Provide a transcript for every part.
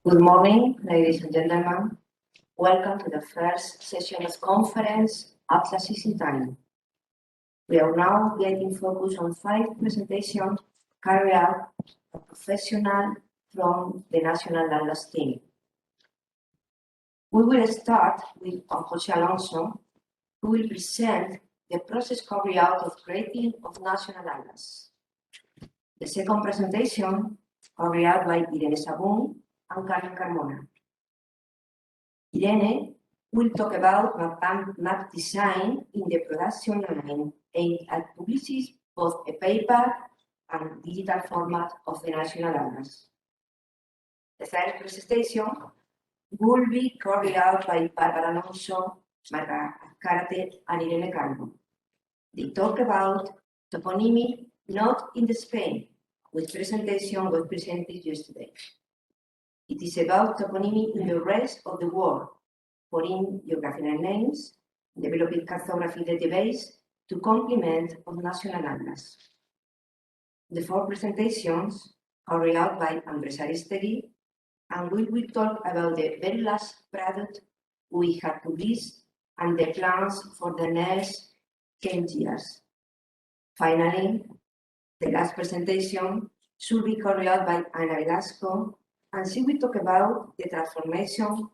Good morning, ladies and gentlemen. Welcome to the first session of conference Atlases in Time. We are now getting focused on 5 presentations carried out by professionals from the National Atlas team. We will start with Juan José Alonso, who will present the process carried out of creating of National Atlas. The second presentation carried out by Irene Sahagún and Carmona. Irene will talk about map design in the production line aimed at publishing both a paper and digital format of the National Atlas. The third presentation will be carried out by Bárbara Alonso, Marga Karate, and Irene Carmo. They talk about toponymy not in the Spain, which presentation was presented yesterday. It is about toponymy in the rest of the world, putting geographical names, developing cartography database to complement of National Atlas. The 4 presentations carried out by Andrés Arístegui, and we will talk about the very last product we have published and the plans for the next 10 years. Finally, the last presentation should be carried out by Velasco, and she will talk about the transformation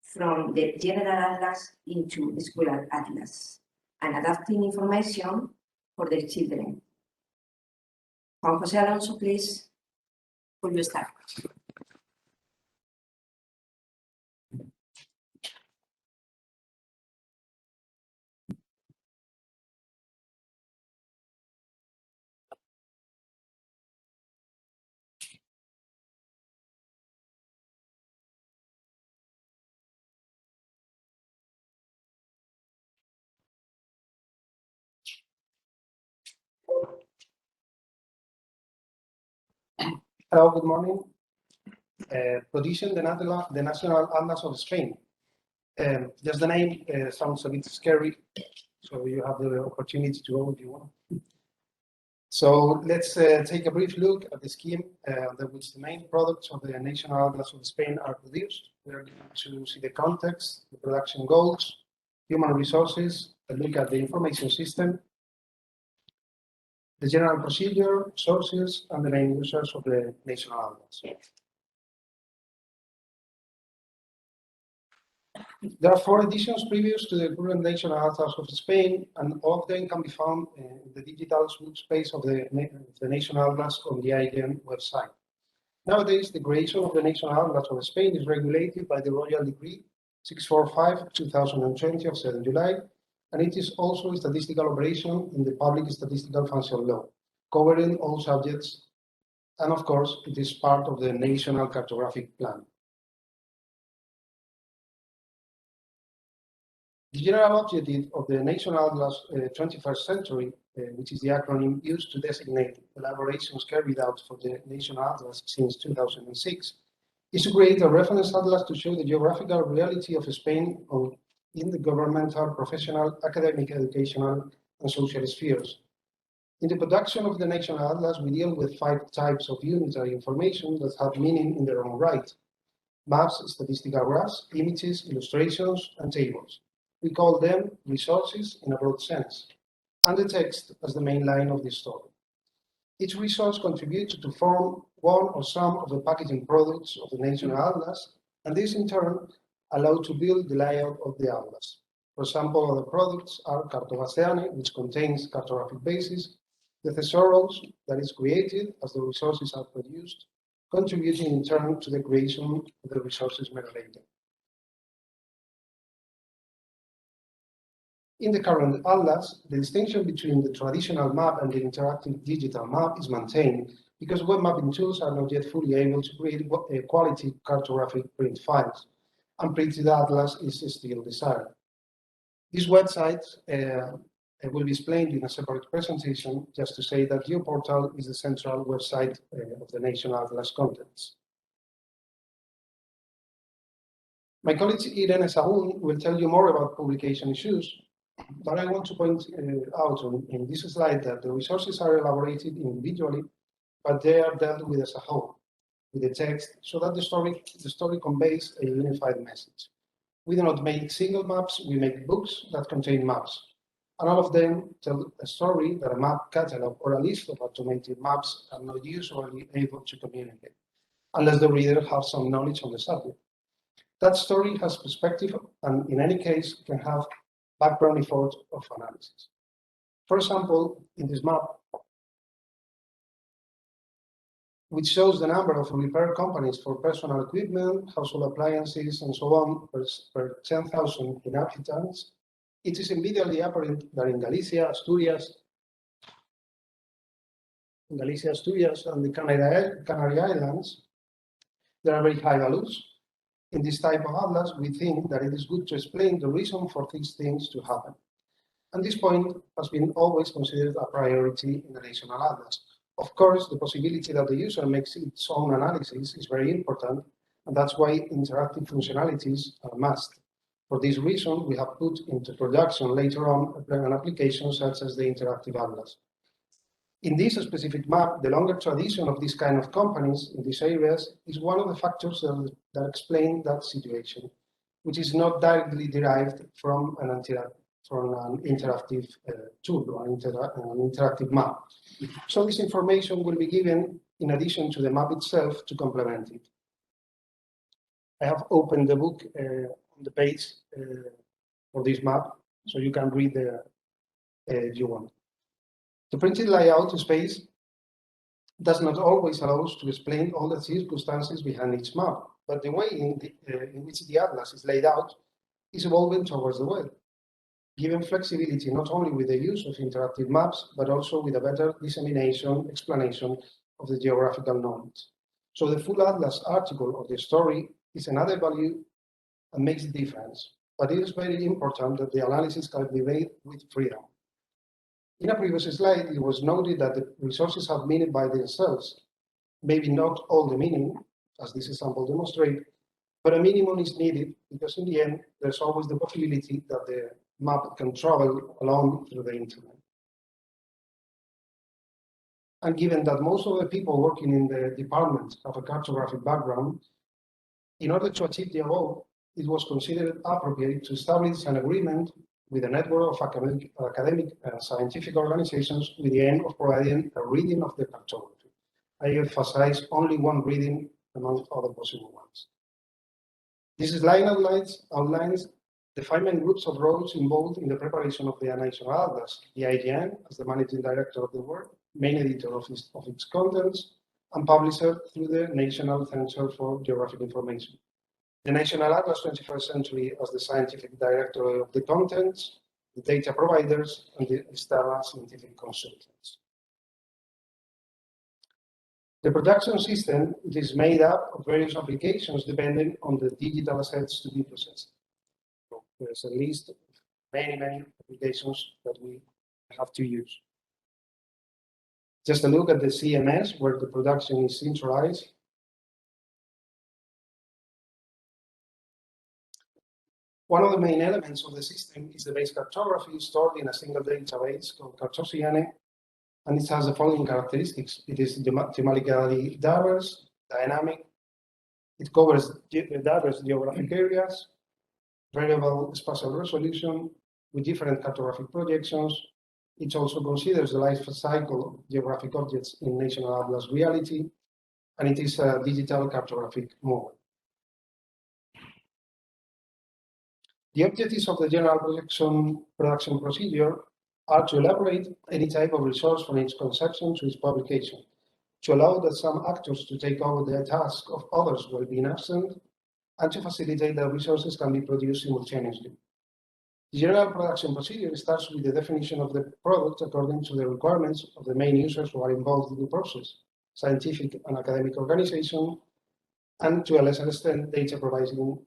from the general atlas into school atlas and adapting information for the children. Juan José Alonso, please, will you start? Hello, good morning. Producing the National Atlas of Spain. Just the name sounds a bit scary, so you have the opportunity to go if you want. So let's take a brief look at the scheme under which the main products of the National Atlas of Spain are produced. We are going to see the context, the production goals, human resources, a look at the information system, the general procedure, sources, and the main users of the National Atlas. There are 4 editions previous to the current National Atlas of Spain, and all of them can be found in the digital space of the National Atlas on the IGN website. Nowadays, the creation of the National Atlas of Spain is regulated by the Royal Decree 645/2020 of 7 July, and it is also a statistical operation in the Public Statistical Function Law, covering all subjects, and of course, it is part of the National Cartographic Plan. The general objective of the National Atlas 21st Century, which is the acronym used to designate elaborations carried out for the National Atlas since 2006, is to create a reference atlas to show the geographical reality of Spain in the governmental, professional, academic, educational, and social spheres. In the production of the National Atlas, we deal with 5 types of unitary information that have meaning in their own right: maps, statistical graphs, images, illustrations, and tables. We call them resources in a broad sense, and the text as the main line of the story. Each resource contributes to form one or some of the packaging products of the National Atlas, and this in turn allow to build the layout of the atlas. For example, other products are Cartographic, which contains cartographic basis, the thesaurus that is created as the resources are produced, contributing in turn to the creation of the resources metadata. In the current atlas, the distinction between the traditional map and the interactive digital map is maintained because web mapping tools are not yet fully able to create quality cartographic print files, and printed atlas is still desired. This website will be explained in a separate presentation, just to say that GeoPortal is the central website of the National Atlas contents. My colleague Irene Sahagún will tell you more about publication issues, but I want to point out in this slide that the resources are elaborated individually, but they are dealt with as a whole. with the text so that the story conveys a unified message. We do not make single maps, we make books that contain maps. And all of them tell a story that a map catalog or a list of automated maps are not usually able to communicate, unless the reader has some knowledge on the subject. That story has perspective and in any case can have background effort of analysis. For example, in this map, which shows the number of repair companies for personal equipment, household appliances, and so on per 10,000 inhabitants, it is immediately apparent that in Galicia, Asturias, and the Canary Islands, there are very high values. In this type of atlas, we think that it is good to explain the reason for these things to happen. And this point has been always considered a priority in the national atlas. Of course, the possibility that the user makes its own analysis is very important, and that's why interactive functionalities are a must. For this reason, we have put into production later on an application such as the interactive atlas. In this specific map, the longer tradition of this kind of companies in these areas is one of the factors that explain that situation, which is not directly derived from an interactive tool or an interactive map. So this information will be given in addition to the map itself to complement it. I have opened the book on the page for this map, so you can read if you want. The printed layout space does not always allow us to explain all the circumstances behind each map, but the way in which the atlas is laid out is evolving towards the web, giving flexibility not only with the use of interactive maps, but also with a better explanation of the geographical knowledge. So the full atlas article or the story is another value and makes a difference, but it is very important that the analysis can be made with freedom. In a previous slide, it was noted that the resources have meaning by themselves. Maybe not all the meaning, as this example demonstrates, but a minimum is needed because in the end, there's always the possibility that the map can travel along through the internet. And given that most of the people working in the department have a cartographic background, in order to achieve the above, it was considered appropriate to establish an agreement with a network of academic and scientific organizations with the aim of providing a reading of the cartography. I emphasize only one reading among other possible ones. This slide outlines the 5 main groups of roles involved in the preparation of the national atlas: the IGN as the managing director of the work, main editor of its contents, and publisher through the National Center for Geographic Information. The National Atlas 21st Century as the scientific director of the contents, the data providers, and the external scientific consultants. The production system is made up of various applications depending on the digital assets to be processed. So there's a list of many applications that we have to use. Just a look at the CMS where the production is centralized. One of the main elements of the system is the base cartography stored in a single database called Cartographic, and it has the following characteristics. It is thematically diverse, dynamic, it covers diverse geographic areas, variable spatial resolution with different cartographic projections. It also considers the life cycle of geographic objects in National Atlas reality, and it is a digital cartographic model. The objectives of the general production procedure are to elaborate any type of resource from its conception to its publication, to allow that some actors to take over the task of others while being absent, and to facilitate that resources can be produced simultaneously. The general production procedure starts with the definition of the product according to the requirements of the main users who are involved in the process, scientific and academic organizations, and to a lesser extent, data providing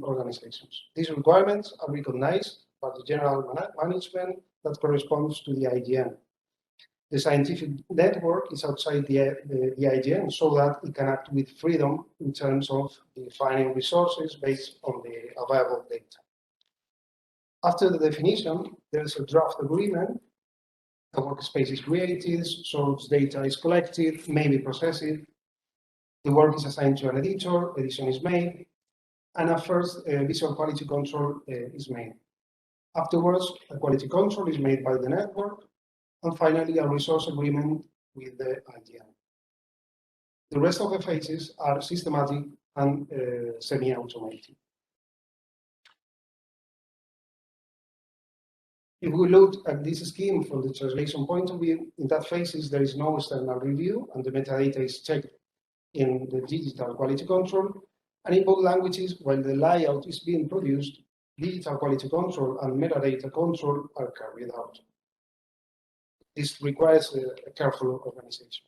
organizations. These requirements are recognized by the general management that corresponds to the IGN. The scientific network is outside the IGN so that it can act with freedom in terms of defining resources based on the available data. After the definition, there is a draft agreement. A workspace is created, source data is collected, may be processed. The work is assigned to an editor, edition is made, and a first visual quality control is made. Afterwards, a quality control is made by the network, and finally, a resource agreement with the IGN. The rest of the phases are systematic and semi-automated. If we look at this scheme from the translation point of view, in that phases there is no external review and the metadata is checked in the digital quality control. And in both languages, while the layout is being produced, digital quality control and metadata control are carried out. This requires a careful organization.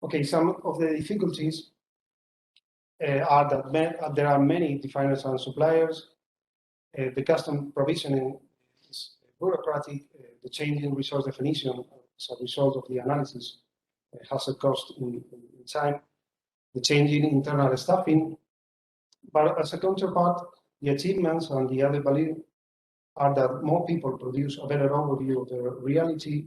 Okay, some of the difficulties are that there are many definers and suppliers. The custom provisioning is bureaucratic. The change in resource definition as a result of the analysis has a cost in time. The change in internal staffing. But as a counterpart, the achievements and the added value are that more people produce a better overview of the reality.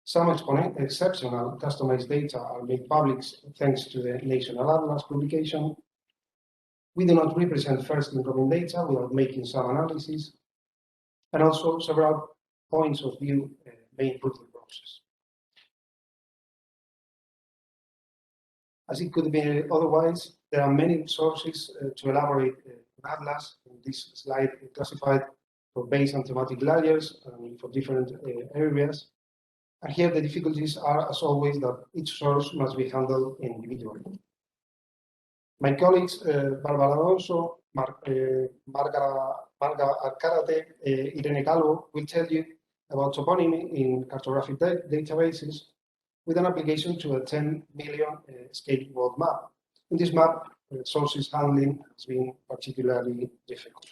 Some exceptional customized data are made public thanks to the National Atlas publication. We do not represent first incoming data without making some analysis, and also several points of view may improve the process. As it could be otherwise, there are many sources to elaborate Atlas. In this slide, classified for base and thematic layers and for different areas. And here the difficulties are, as always, that each source must be handled individually. My colleagues, Bárbara Alonso, Marga Arcarate, Irene Calvo will tell you about toponymy in cartographic databases with an application to a 10 million scale world map. In this map, sources handling has been particularly difficult.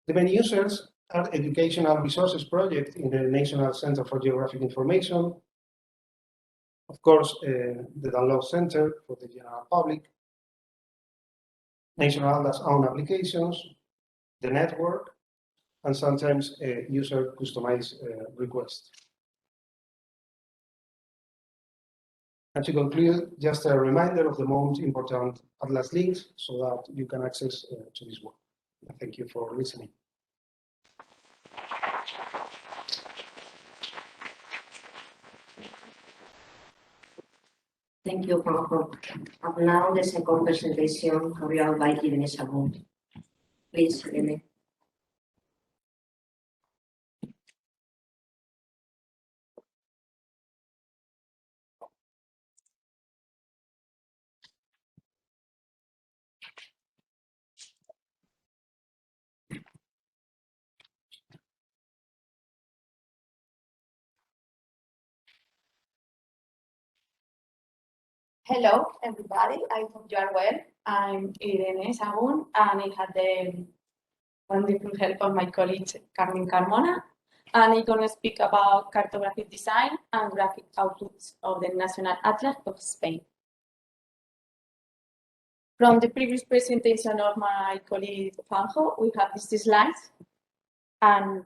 The main users are Educational Resources Project in the National Center for Geographic Information, of course, the Download Center for the general public, National Atlas own applications, the network, and sometimes user customized requests. And to conclude, just a reminder of the most important Atlas links so that you can access to this work. Thank you for listening. Thank you, Juan. And now the second presentation carried out by Irene Sahagún. Please, Irene. Hello, everybody. I hope you are well. I'm Irene Sahagún, and I had the wonderful help of my colleague Carmen Carmona. And I'm going to speak about cartographic design and graphic outputs of the National Atlas of Spain. From the previous presentation of my colleague Juanjo, we have these slides, and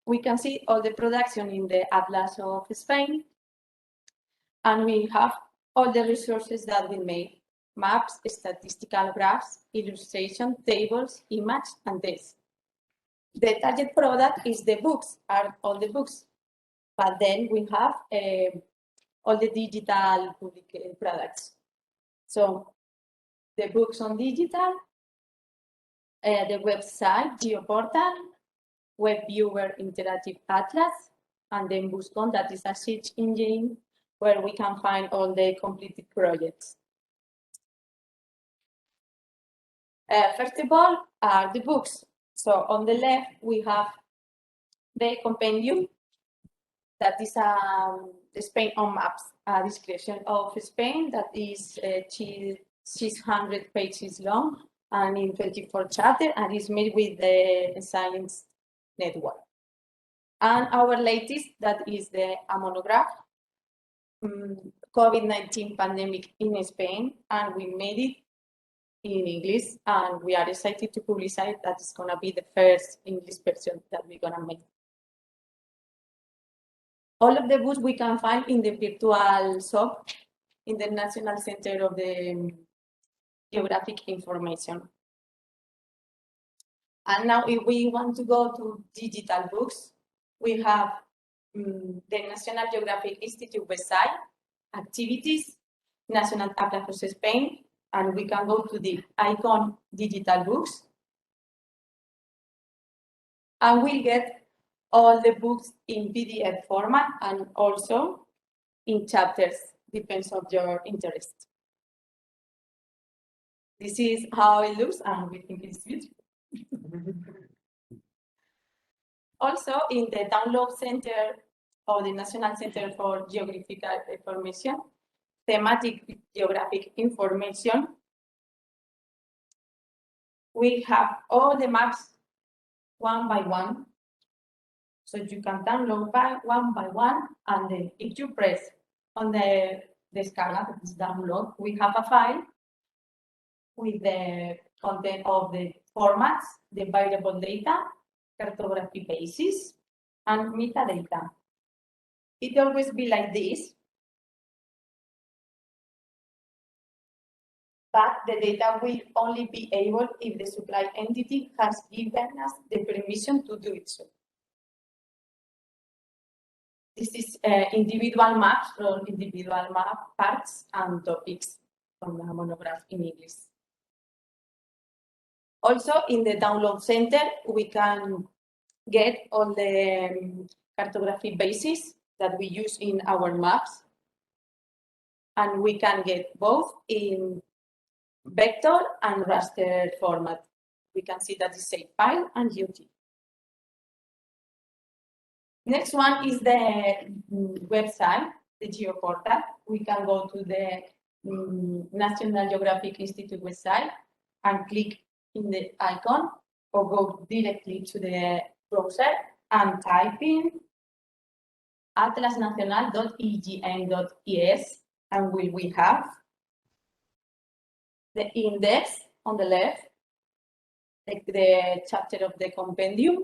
we can see all the production in the Atlas of Spain, and we have all the resources that we made: maps, statistical graphs, illustration, tables, image, and text. The target product is the books, are all the books, but then we have all the digital public products. So the books on digital, the website, GeoPortal, Web Viewer Interactive Atlas, and then Buscon, that is a search engine where we can find all the completed projects. First of all, are the books. So on the left, we have the compendium, that is the Spain on Maps, a description of Spain that is 600 pages long and in 24 chapters, and is made with the Science Network. And our latest, that is the monograph, COVID-19 pandemic in Spain, and we made it in English, and we are excited to publicize that it's going to be the first English version that we're going to make. All of the books we can find in the virtual shop in the National Center of the Geographic Information. And now if we want to go to digital books, we have the National Geographic Institute website, activities, National Atlas of Spain, and we can go to the icon digital books. And we'll get all the books in PDF format and also in chapters, depends on your interest. This is how it looks, and we think it's beautiful. Also, in the download center or the National Center for Geographical Information, thematic geographic information, we have all the maps one by one. So you can download one by one, and then if you press on the descarga, that is download, we have a file with the content of the formats, the variable data, cartography basis, and metadata. It always be like this, but the data will only be able if the supply entity has given us the permission to do it so. This is individual maps from individual map parts and topics from the monograph in English. Also, in the download center, we can get all the cartography bases that we use in our maps. And we can get both in vector and raster format. We can see that it's a file and UT. Next one is the website, the GeoPortal. We can go to the National Geographic Institute website and click in the icon, or go directly to the browser and type in atlasnacional.ign.es, and we have the index on the left, like the chapter of the compendium.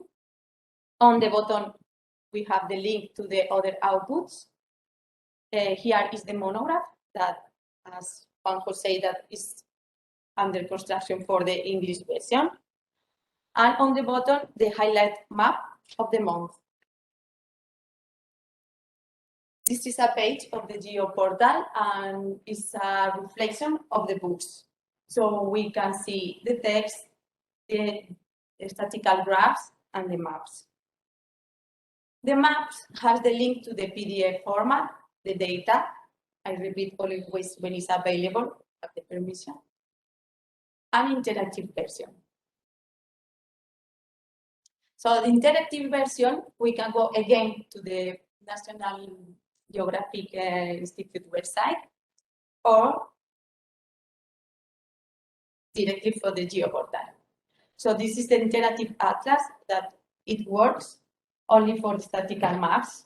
On the bottom, we have the link to the other outputs. Here is the monograph that, as Juan José, that is under construction for the English version. And on the bottom, the highlight map of the month. This is a page of the GeoPortal, and it's a reflection of the books. So we can see the text, the statistical graphs, and the maps. The maps has the link to the PDF format, the data. I repeat always when it's available, at the permission. An interactive version. So the interactive version, we can go again to the National Geographic Institute website, or directly for the GeoPortal. So this is the interactive atlas that it works only for statistical maps.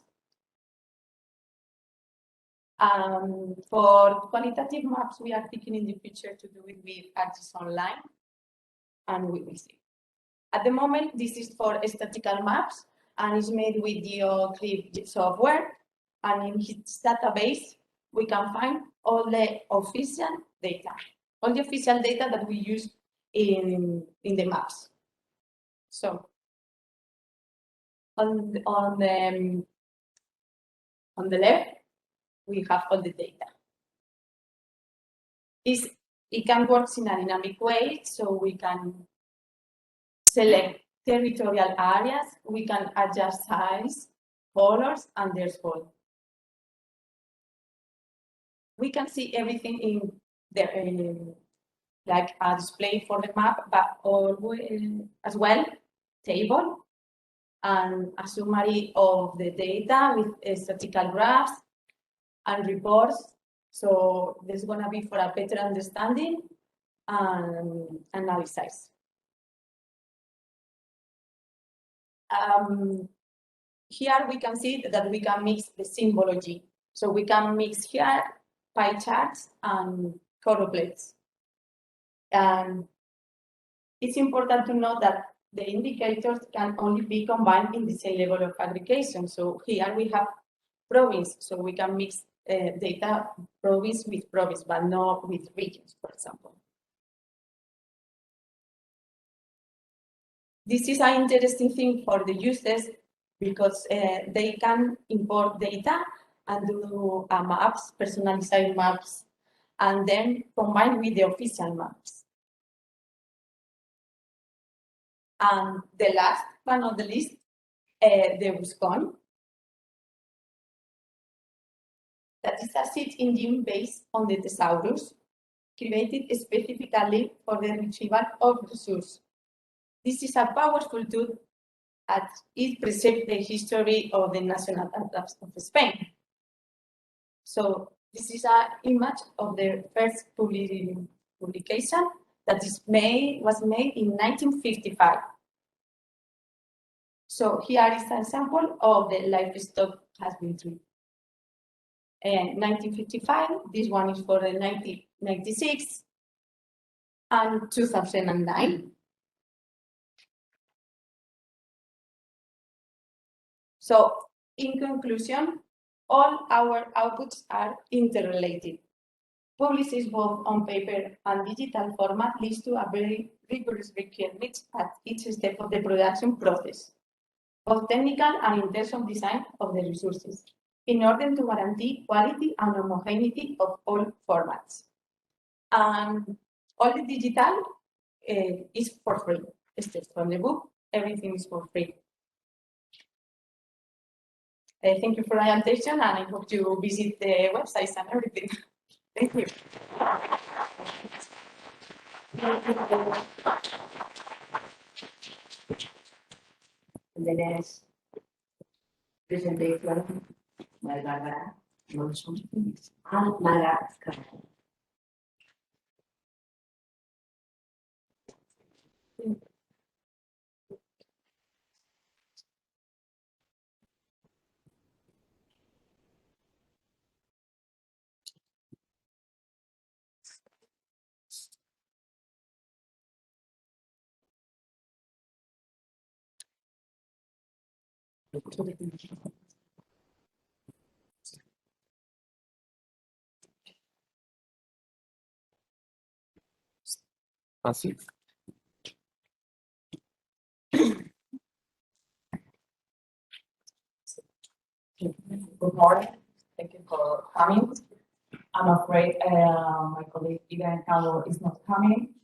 For qualitative maps, we are thinking in the future to do it with ArcGIS Online, and we will see. At the moment, this is for statistical maps, and it's made with GeoClip software. And in its database, we can find all the official data, that we use in the maps. So on the left, we have all the data. It can work in a dynamic way, so we can select territorial areas, we can adjust size, colors, and their scope. We can see everything in the like a display for the map, but always as well table and a summary of the data with statistical graphs and reports. So this is going to be for a better understanding and analysis. Here we can see that we can mix the symbology. So we can mix here pie charts and choroplates. And it's important to note that the indicators can only be combined in the same level of aggregation. So here we have province, so we can mix data province with province, but not with regions, for example. This is an interesting thing for the users because they can import data and do maps, personalized maps, and then combine with the official maps. And the last one on the list, the Buscon. That is a search engine based on the thesaurus, created specifically for the retrieval of resources. This is a powerful tool as it preserves the history of the National Atlas of Spain. So this is an image of the first publication that was made in 1955. So here is an example of the livestock has been treated. 1955, this one is for the 1996 and 2009. So in conclusion, all our outputs are interrelated. Publishing both on paper and digital format leads to a very rigorous requirements at each step of the production process, both technical and in terms of design of the resources, in order to guarantee quality and homogeneity of all formats. And all the digital is for free. Except from the book, everything is for free. Thank you for your attention, and I hope you visit the websites and everything. Thank you. The next presentation by Bárbara Alonso and Velasco. Así. Good morning. Thank you for coming. I'm afraid my colleague Irene is not coming.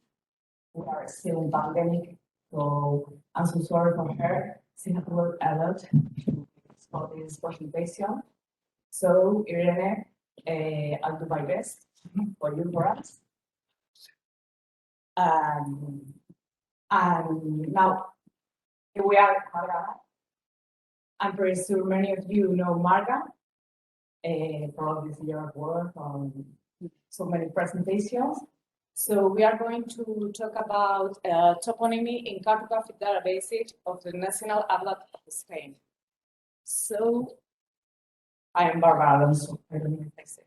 We are still in pandemic, so I'm so sorry for her. She had to work a lot for this presentation. So Irene, I'll do my best for you, for us. And now here we are at Marga. I'm pretty sure many of you know Marga. Probably see your work on so many presentations. So we are going to talk about toponymy in cartographic databases of the National Atlas of Spain. So I am Bárbara Alonso. I don't even fix it.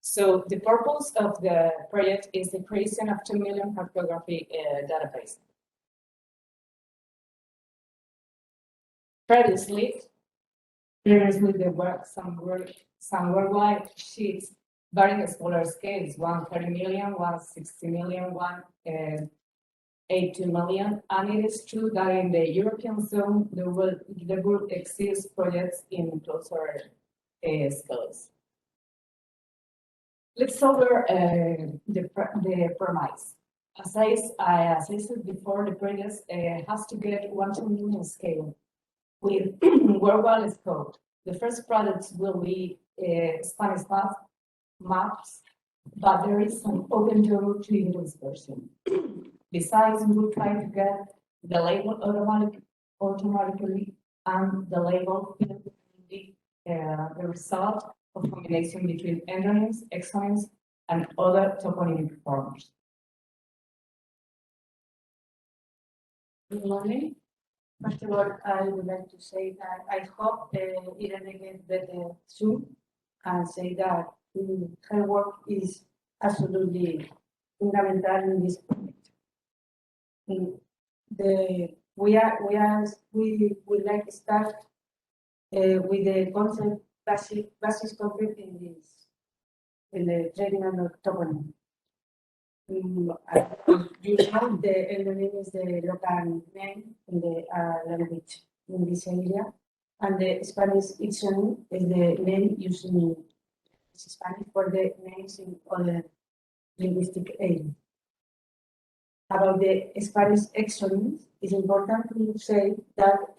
So the purpose of the project is the creation of 2 million cartography database. Previously, there were some worldwide sheets varying smaller scales, 130 million, 160 million, 182 million. And it is true that in the European zone, there will exist projects in closer scales. Let's over the premise. As I said before, the project has to get 1 to million scale with worldwide scope. The first products will be Spanish maps, but there is an open door to English version. Besides, we will try to get the label automatically and the label the result of combination between endonyms, exonyms, and other toponymic forms. Good morning. First of all, I would like to say that I hope Irene gets better soon and say that her work is absolutely fundamental in this project. We would like to start with the concept basis concept in the training of toponymy. You know, the endonym is the local name in the language in this area, and the Spanish dictionary is the name used in Spanish for the names in other linguistic areas. About the Spanish exonyms, it's important to say that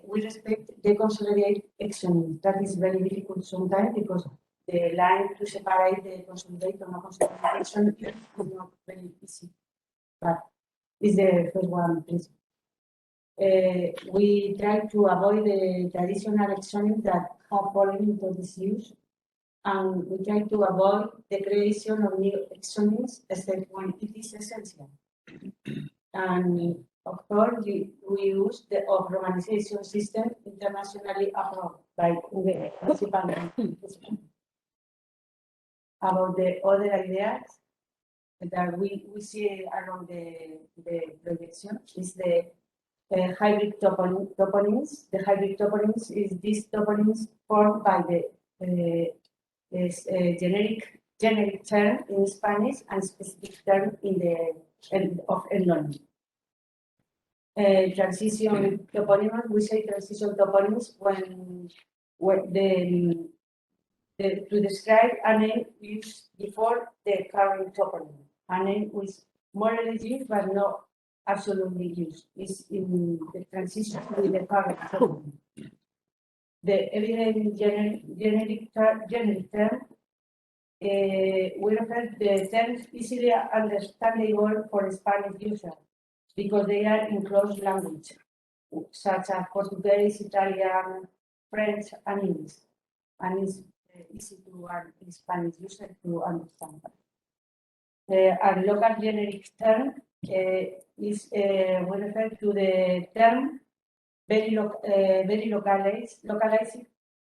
we respect the consolidated exonyms. That is very difficult sometimes because the line to separate the consolidated and non-consolidated exonyms is not very easy. But it's the first one principle. We try to avoid the traditional exonyms that have fallen into disuse, and we try to avoid the creation of new exonyms except when it is essential. And of course, we use the romanization system internationally approved by the principal. About the other ideas that we see around the projection is the hybrid toponyms. The hybrid toponyms is these toponyms formed by the generic term in Spanish and specific term in the of endonym. Transition toponyms, we say transition toponyms when to describe a name used before the current toponym. A name is more or used but not absolutely used. It's in the transition with the current toponym. The evident generic term we refer the terms easily understandable for Spanish users because they are in close language, such as Portuguese, Italian, French, and English. And it's easy to Spanish user to understand. A local generic term is we refer to the term very localized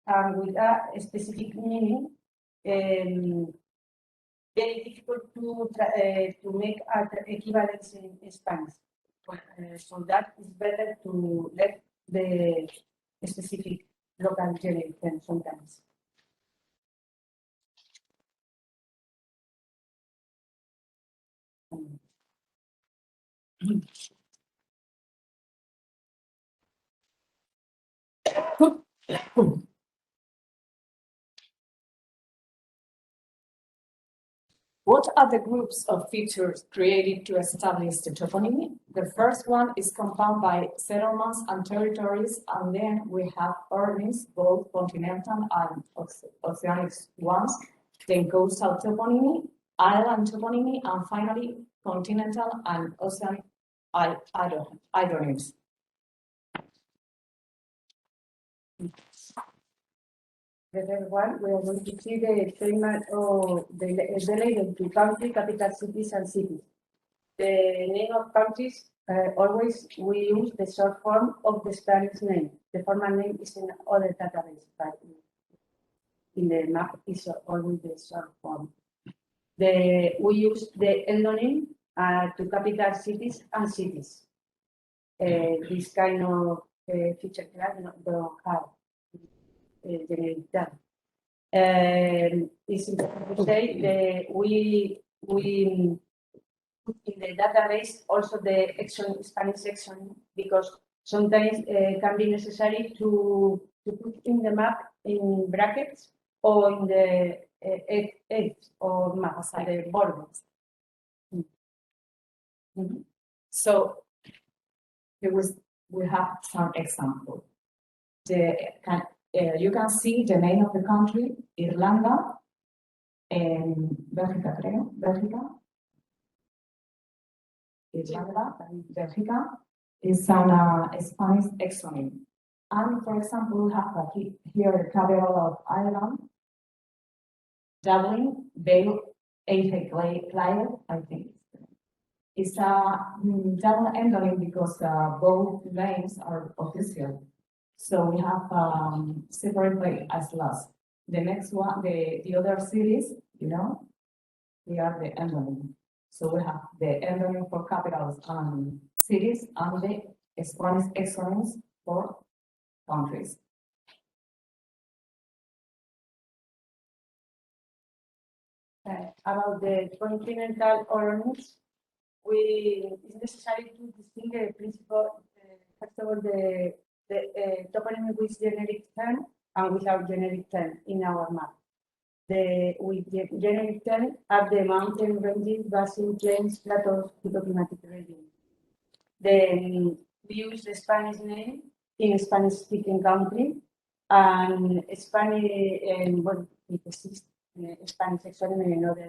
and with a specific meaning. Very difficult to make equivalence in Spanish. So that is better to let the specific local generic term sometimes. What are the groups of features created to establish the toponymy? The first one is compounded by settlements and territories, and then we have ordnance, both continental and oceanic ones, then coastal toponymy, island toponymy, and finally continental and oceanic hydronyms. The third one, we are going to see the treatment of the label to country, capital cities, and cities. The name of countries, always we use the short form of the Spanish name. The formal name is in other databases, but in the map is always the short form. We use the endonym to capital cities and cities. This kind of feature class don't have generic term. It's important to say that we put in the database also the Spanish exonym because sometimes can be necessary to put in the map in brackets or in the edge or map, the borders. So we have some example. You can see the name of the country, Irlanda, and Bélgica, creo, Bélgica. Irlanda, Bélgica is a Spanish exonym. And for example, we have here the capital of Ireland, Dublin, Bale, Clyde, I think. It's a double endonym because both names are official. So we have separate as last. The next one, the other cities, you know, we are the endonym. So we have the endonym for capitals and cities and the Spanish exonyms for countries. About the continental orogenies, it's necessary to distinguish the principle, first of all, the toponymy with generic term and without generic term in our map. With the generic term are the mountain ranges, basin, plains, plateaus, hydroclimatic regions. Then we use the Spanish name in Spanish-speaking country and Spanish, and what it exists. Spanish exonym in another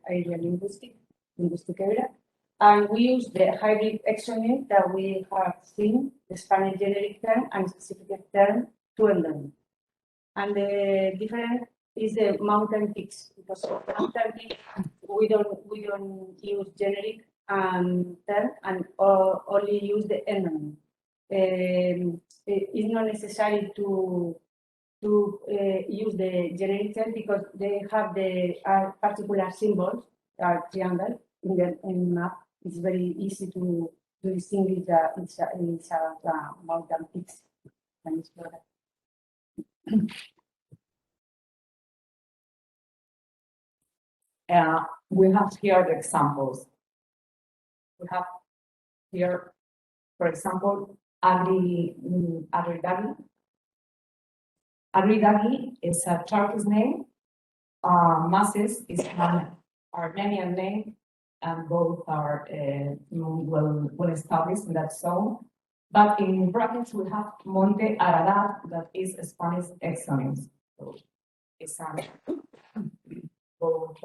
area linguistic area. And we use the hybrid exonym that we have seen, the Spanish generic term and specific term to endonym. And the difference is the mountain peaks, because mountain peaks we don't use generic term and only use the endonym. It's not necessary to use the generic term because they have the particular symbols, triangle in the map. It's very easy to distinguish it's mountain peaks and explore that. We have here the examples. We have here, for example, Agridagi. Agridagi is a Turkish name. Masses is an Armenian name, and both are well established in that zone. But in brackets, we have Monte Ararat, that is a Spanish exonym. So it's both.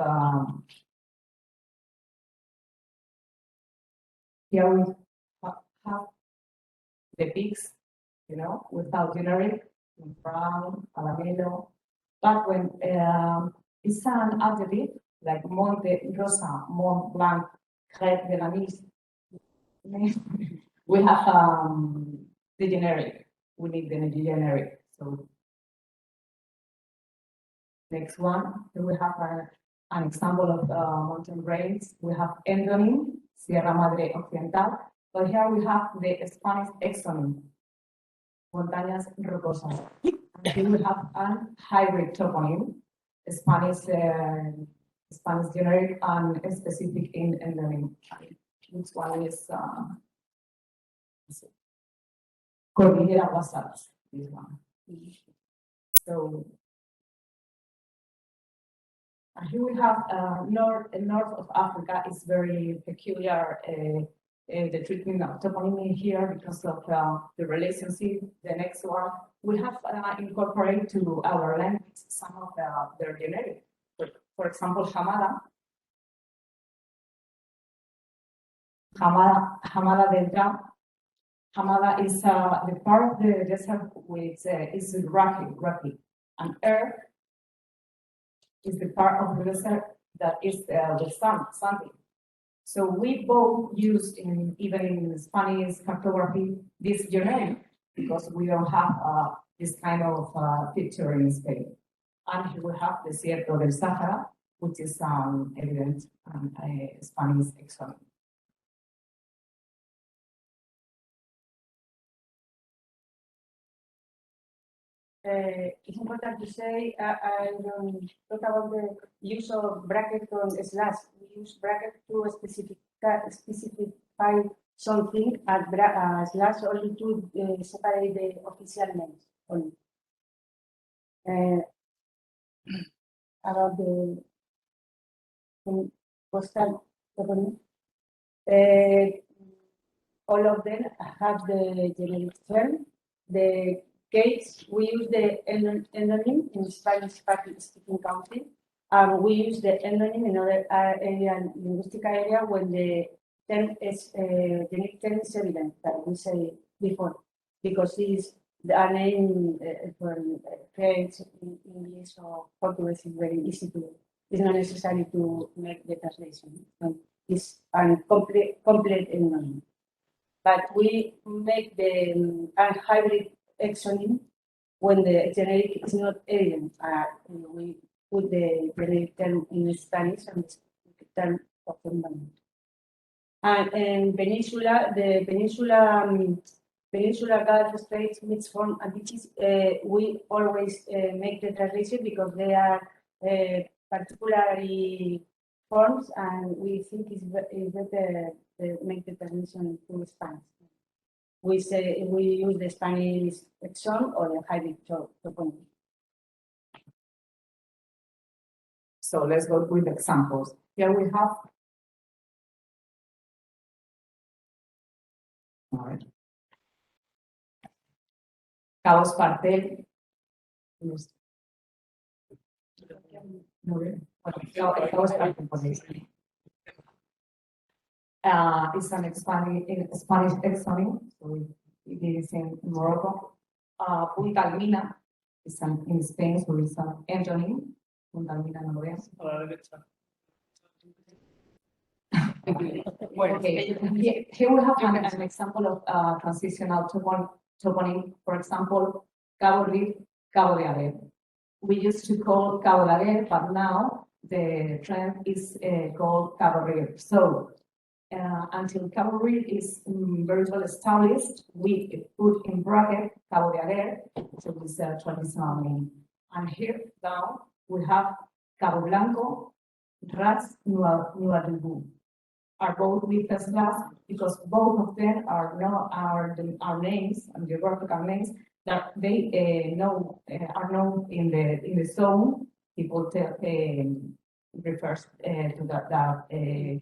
Here we have the peaks, you know, without generic. Brown, Alamelo, but when it's an adjective like Monte Rosa, Mont Blanc, Crête de la Nice, we have the generic. We need the generic. So next one, we have an example of mountain range. We have endonym, Sierra Madre Occidental, but here we have the Spanish exonym. Montañas rocosas. And here we have a hybrid toponym, Spanish generic and specific in endonym. Which one is Cordillera Wasatch? This one. So here we have north of Africa is very peculiar. The treatment of toponymy here because of the relationship. The next one, we have incorporated to our language some of their generic. For example, Hamada Delta. Hamada is the part of the desert which is rocky, and Earth is the part of the desert that is the sandy. So we both use even in Spanish cartography this generic because we don't have this kind of feature in Spain. And here we have the Desierto del Sahara, which is evident Spanish exonym. It's important to say, I don't talk about the use of bracket or slash. We use bracket to specify something and slash only to separate the official names only. About the postal toponymy, all of them have the generic term. The case, we use the endonym in Spanish-speaking country. We use the endonym in other linguistic area when the term is generic term is evident, that we say before, because it's the name for French, English, or Portuguese is very easy to. It's not necessary to make the translation. It's a complete endonym. But we make the hybrid exonym when the generic is not evident, we put the generic term in Spanish and the term of the environment. And in Peninsula, the Peninsula Gulf States mixed form entities, we always make the translation because they are particularly forms, and we think it's better make the translation to Spanish. We say we use the Spanish exon or the hybrid toponymy. So let's go with examples. Here we have. All right. Cabo Espartel. It's an Spanish exony, so it is in Morocco. Punta Almina is in Spain, so it's an entonym. Punta Almina no lo veas. Okay. Here we have an example of transitional toponymy. For example, Cabo Reef, Cabo de Aguer. We used to call Cabo de Aguer, but now the trend is called Cabo Reef. So until Cabo Reef is very well established, we put in bracket Cabo de Aguer, so it's a traditional name. And here down we have Cabo Blanco, Ras Nueva Dubu. Are both with S class because both of them are our names and geographical names that they are known in the zone. People refers to that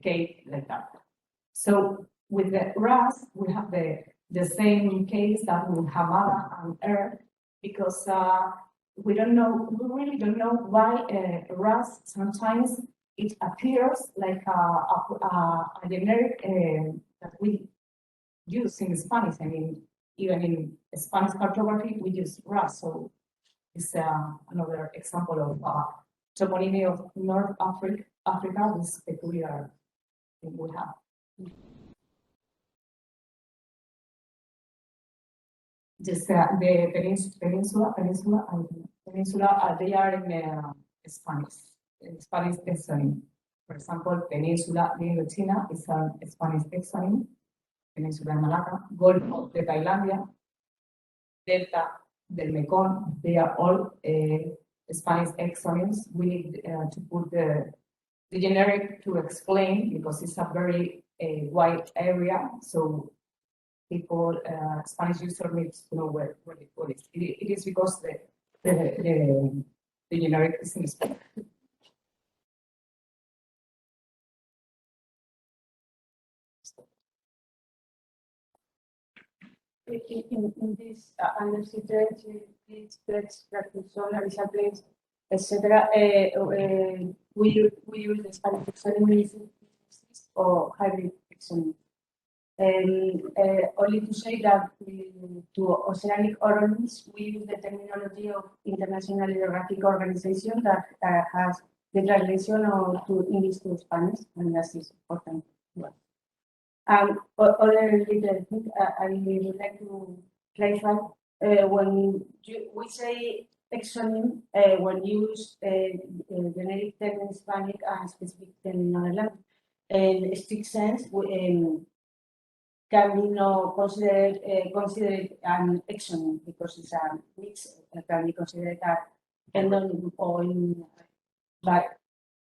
cave like that. So with the RAS, we have the same case that with Hamada and Earth because we really don't know why RAS sometimes it appears like a generic that we use in Spanish. I mean, even in Spanish cartography, we use RAS. So it's another example of toponymy of North Africa, this peculiar thing we have. Just the peninsula, they are in Spanish. Spanish exonym. For example, Peninsula de Indochina is a Spanish exonym. Peninsula de Malacca, Gulf de Tailandia, Delta del Mekong, they are all Spanish exonyms. We need to put the generic to explain because it's a very wide area. So people, Spanish user needs to know where it is. It is because the generic is in Spanish. In this undersea threats, solar disciplines, etc., we use the Spanish exonym or hybrid exonym. Only to say that to oceanic orogenies, we use the terminology of International Geographic Organization that has the translation to English to Spanish, and that is important. Other little thing I would like to clarify, when we say exonym, when used generic term in Spanish and specific term in other language, in strict sense, can be no considered an exonym because it's a mix. Can be considered an endonym or in, but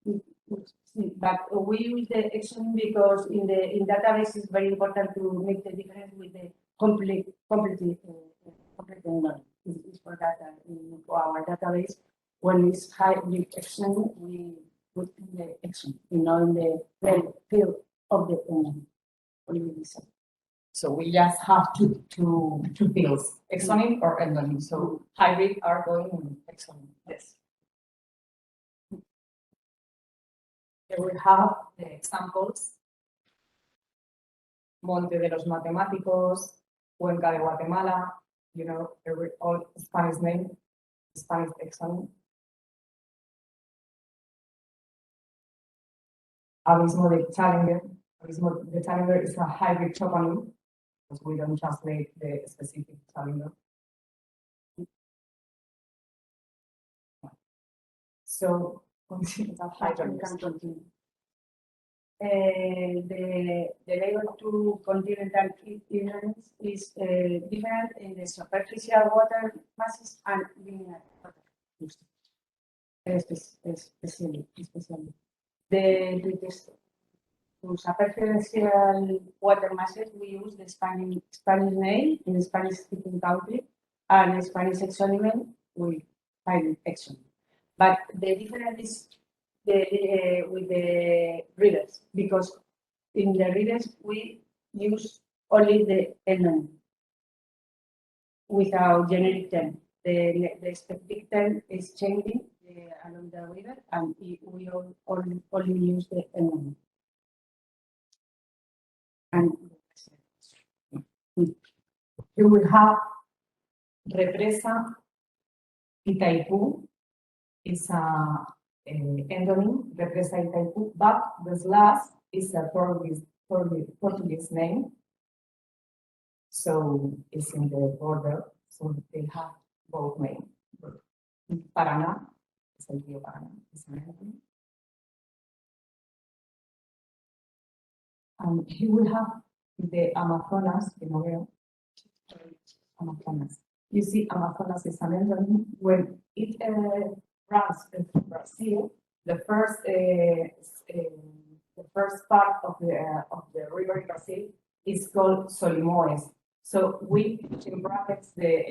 we use the exonym because in database it's very important to make the difference with the complete endonym. It's for that in our database when it's hybrid exonym we put in the exonym, in the field of the endonym. So we just have two fields, exonym or endonym. So hybrid are going in exonym. Yes. Here we have the examples. Monte de los Matemáticos, Cuenca de Guatemala, you know, all Spanish name, Spanish exonym. Abismo de Challenger. Abismo de Challenger is a hybrid toponymy because we don't translate the specific Challenger. So continue that I hyperlink. can continue. The label to continental islands is different in the superficial water masses and linear water masses. Especially. To superficial water masses, we use the Spanish name in the Spanish-speaking country and Spanish exonymen with Spanish exonymen. But the difference is with the readers, because in the readers we use only the element without generic term. The specific term is changing along the river, and we only use the element. And You will have Represa Itaipú is a endonym, Represa Itaipú, but the slash is a Portuguese name. So it's in the border, so they have both names. Paraná, es el río Paraná, es an endonym. And he will have the Amazonas, que no veo. Amazonas. You see, Amazonas is an endonym. When it runs through Brazil, the first part of the river in Brazil is called Solimões. So we put in brackets the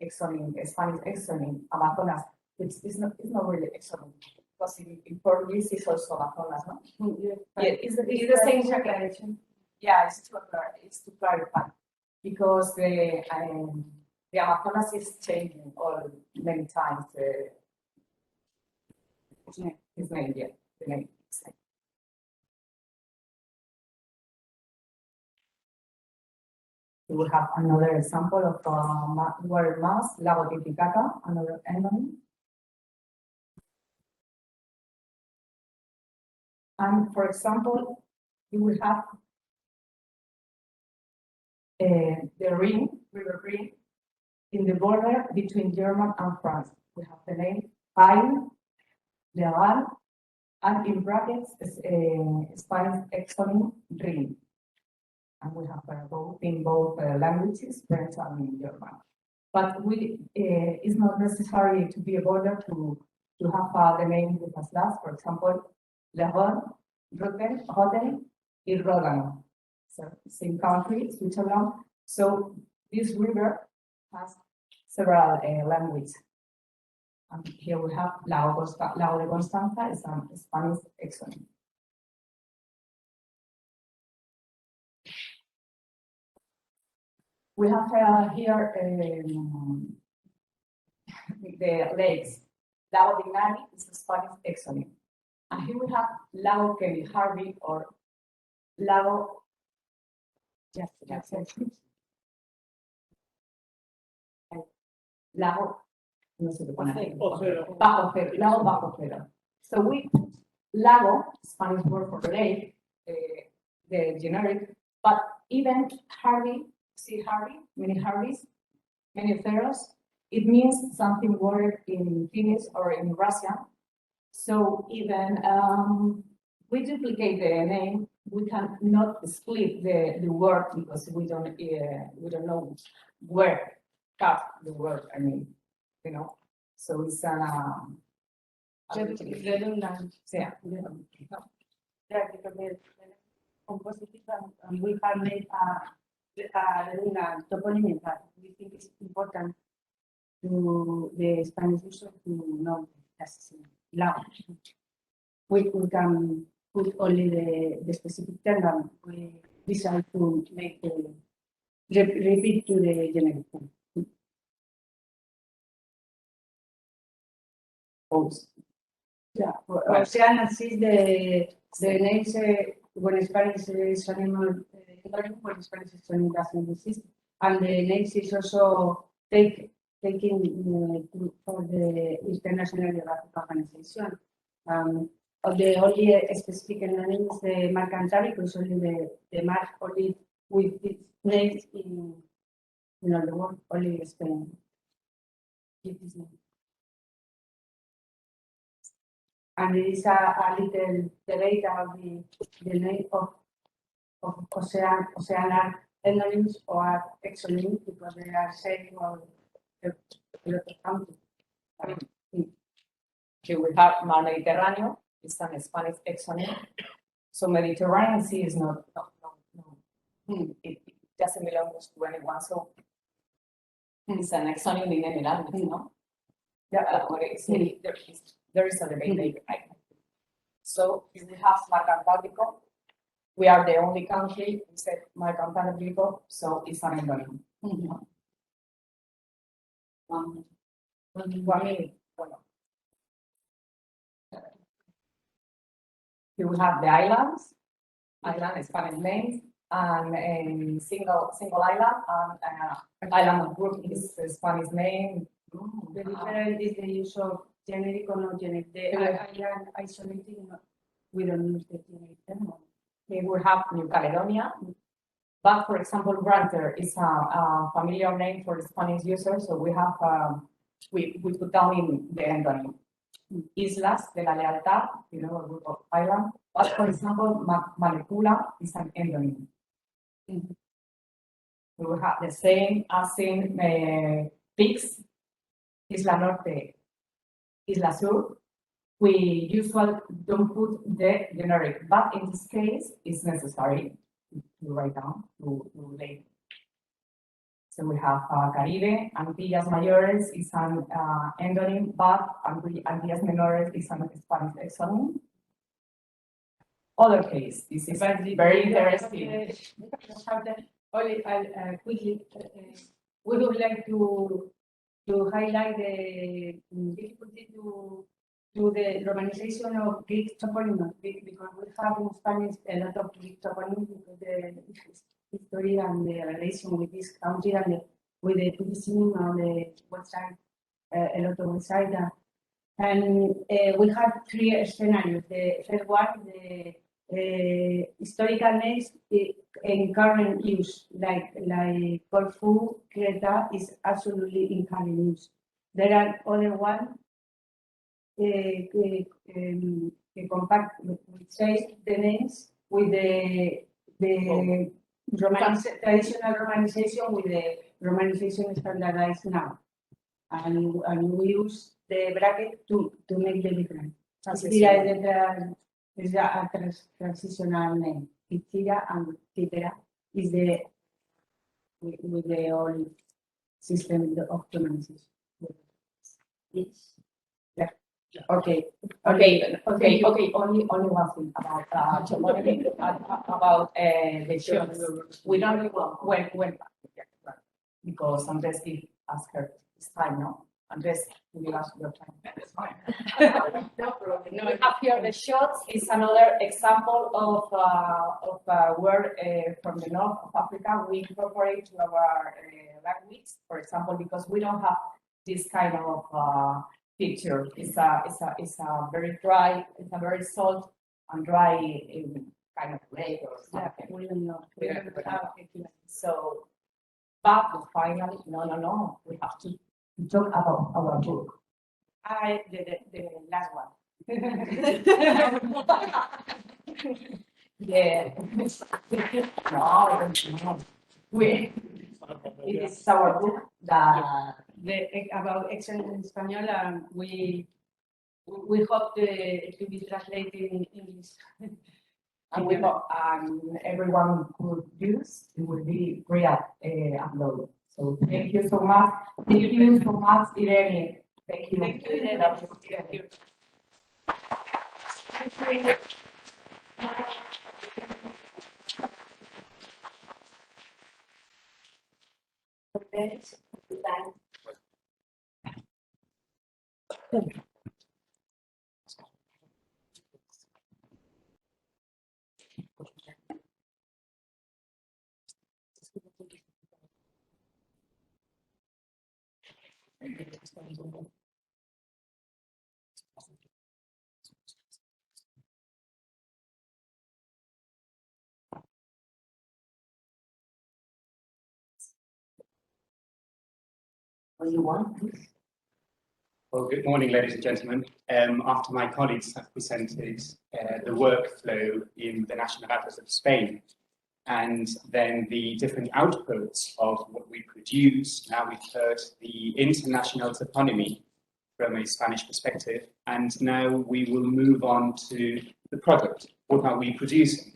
exonym, Spanish exonym, Amazonas, which is not really exonym, because in Portuguese it's also Amazonas, no? Yeah, it's the same declaration. Yeah, it's to clarify, because the Amazonas is changing many times. His name, yeah, the name. We will have another example of word mass, Lago Titicaca, another endonym. And for example, you will have the Rhin, River Rhin, in the border between Germany and France. We have the name Pain, Legal, and in brackets, Spanish exonym Rhin. And we have both in both languages, French and German. But it's not necessary to be a border to have the name with a slash. For example, Leron, Rotten, Rotten, and Rodano. So same country, Switzerland. So this river has several languages. And here we have Lago de Constanza is a Spanish exonym. We have here the lakes. Lago de Nani is a Spanish exonym. And here we have Lago Kevin Harvey or Lago. Yes. Lago, no sé qué pone ahí. Bajo cero, Lago bajo cero. So we put Lago, Spanish word for lake, the generic, but even Harvey, see Harvey, many Harveys, many Theros, it means something word in Finnish or in Russian. So even we duplicate the name, we cannot split the word because we don't know where cut the word. I mean, you know. So it's redundant. Yeah. Yeah, because the compositive and we have made a redundant toponymy that we think is important to the Spanish user to know that's Lago. We can put only the specific term and we decide to make the repeat to the generic term. Yeah, Oceanas is the names when Spanish is animal, when Spanish is animal doesn't exist, and the names is also taken for the International Geographical Organization. The only specific name is the Mar Cantábrico, is only the mark only with its names in all the world, only Spain. And there is a little debate about the name of oceanic endonyms or exonyms because they are saying well, a lot of countries. Okay, we have Mar Mediterráneo, it's an Spanish exonym. So Mediterranean Sea is not, it doesn't belong to anyone. So it's an exonym in any language, no? Yeah, there is a debate, right? So if we have Mar Cantábrico, we are the only country who said Mar Cantábrico, so it's an endonym. One minute. Here we have the islands, Spanish names, and single island, and island group is the Spanish name. The difference is the use of generic or not generic. The island isolated, we don't use the generic term. Here we have New Caledonia, but for example, Granter is a familiar name for the Spanish users, so we have we put down in the endonym. Islas de la Lealtad, a group of islands, but for example, Malecula is an endonym. We will have the same as in peaks, Isla Norte, Isla Sur. We usually don't put the generic, but in this case, it's necessary to write down to label. So we have Caribe, Antillas Mayores is an endonym, but Antillas Menores is an Spanish exonym. Other case, this is very interesting. Only quickly, we would like to highlight the difficulty to the romanization of Greek toponyms because we have in Spanish a lot of Greek toponyms because the history and the relation with this country and with the tourism on the website, a lot of websites. And we have three scenarios. The first one, the historical names in current use, like Corfu, Creta is absolutely in current use. There are other ones compact, which says the names with the traditional romanization with the romanization standardized now. And we use the bracket to make the difference. Tira is a transitional name. Tira and Titera is the with the old system of romanization. Yes. Yeah. Okay. Only one thing about toponymy, about the shows. We don't know when because Andrés did ask her this time, no? Andrés, will you ask your time? That's fine. No problem. No, we have here the shots is another example of a word from the north of Africa we incorporate to our language. For example, because we don't have this kind of picture. It's a very dry, it's a very salt and dry kind of lake or something. We don't know. So, but finally, no, we have to talk about our book. The last one. Yeah. No. It is our book that about excellence in Spanish. We hope to be translated in English. And we hope everyone could use it will be free upload. So thank you so much. Thank you so much, Irene. Thank you. Thank you, Irene. Thank you. What do you want? Well, good morning, ladies and gentlemen. After my colleagues have presented the workflow in the National Atlas of Spain, and then the different outputs of what we produce, now we've heard the international toponymy from a Spanish perspective, and now we will move on to the product. What are we producing?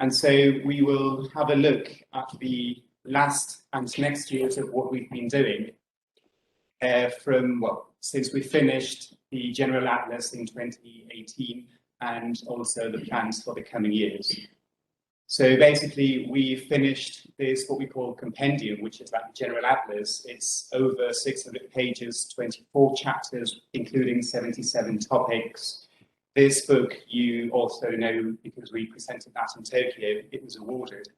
And so we will have a look at the last and next years of what we've been doing since we finished the General Atlas in 2018, and also the plans for the coming years. So basically, we finished this, what we call compendium, which is like the General Atlas. It's over 600 pages, 24 chapters, including 77 topics. This book, you also know, because we presented that in Tokyo, it was awarded.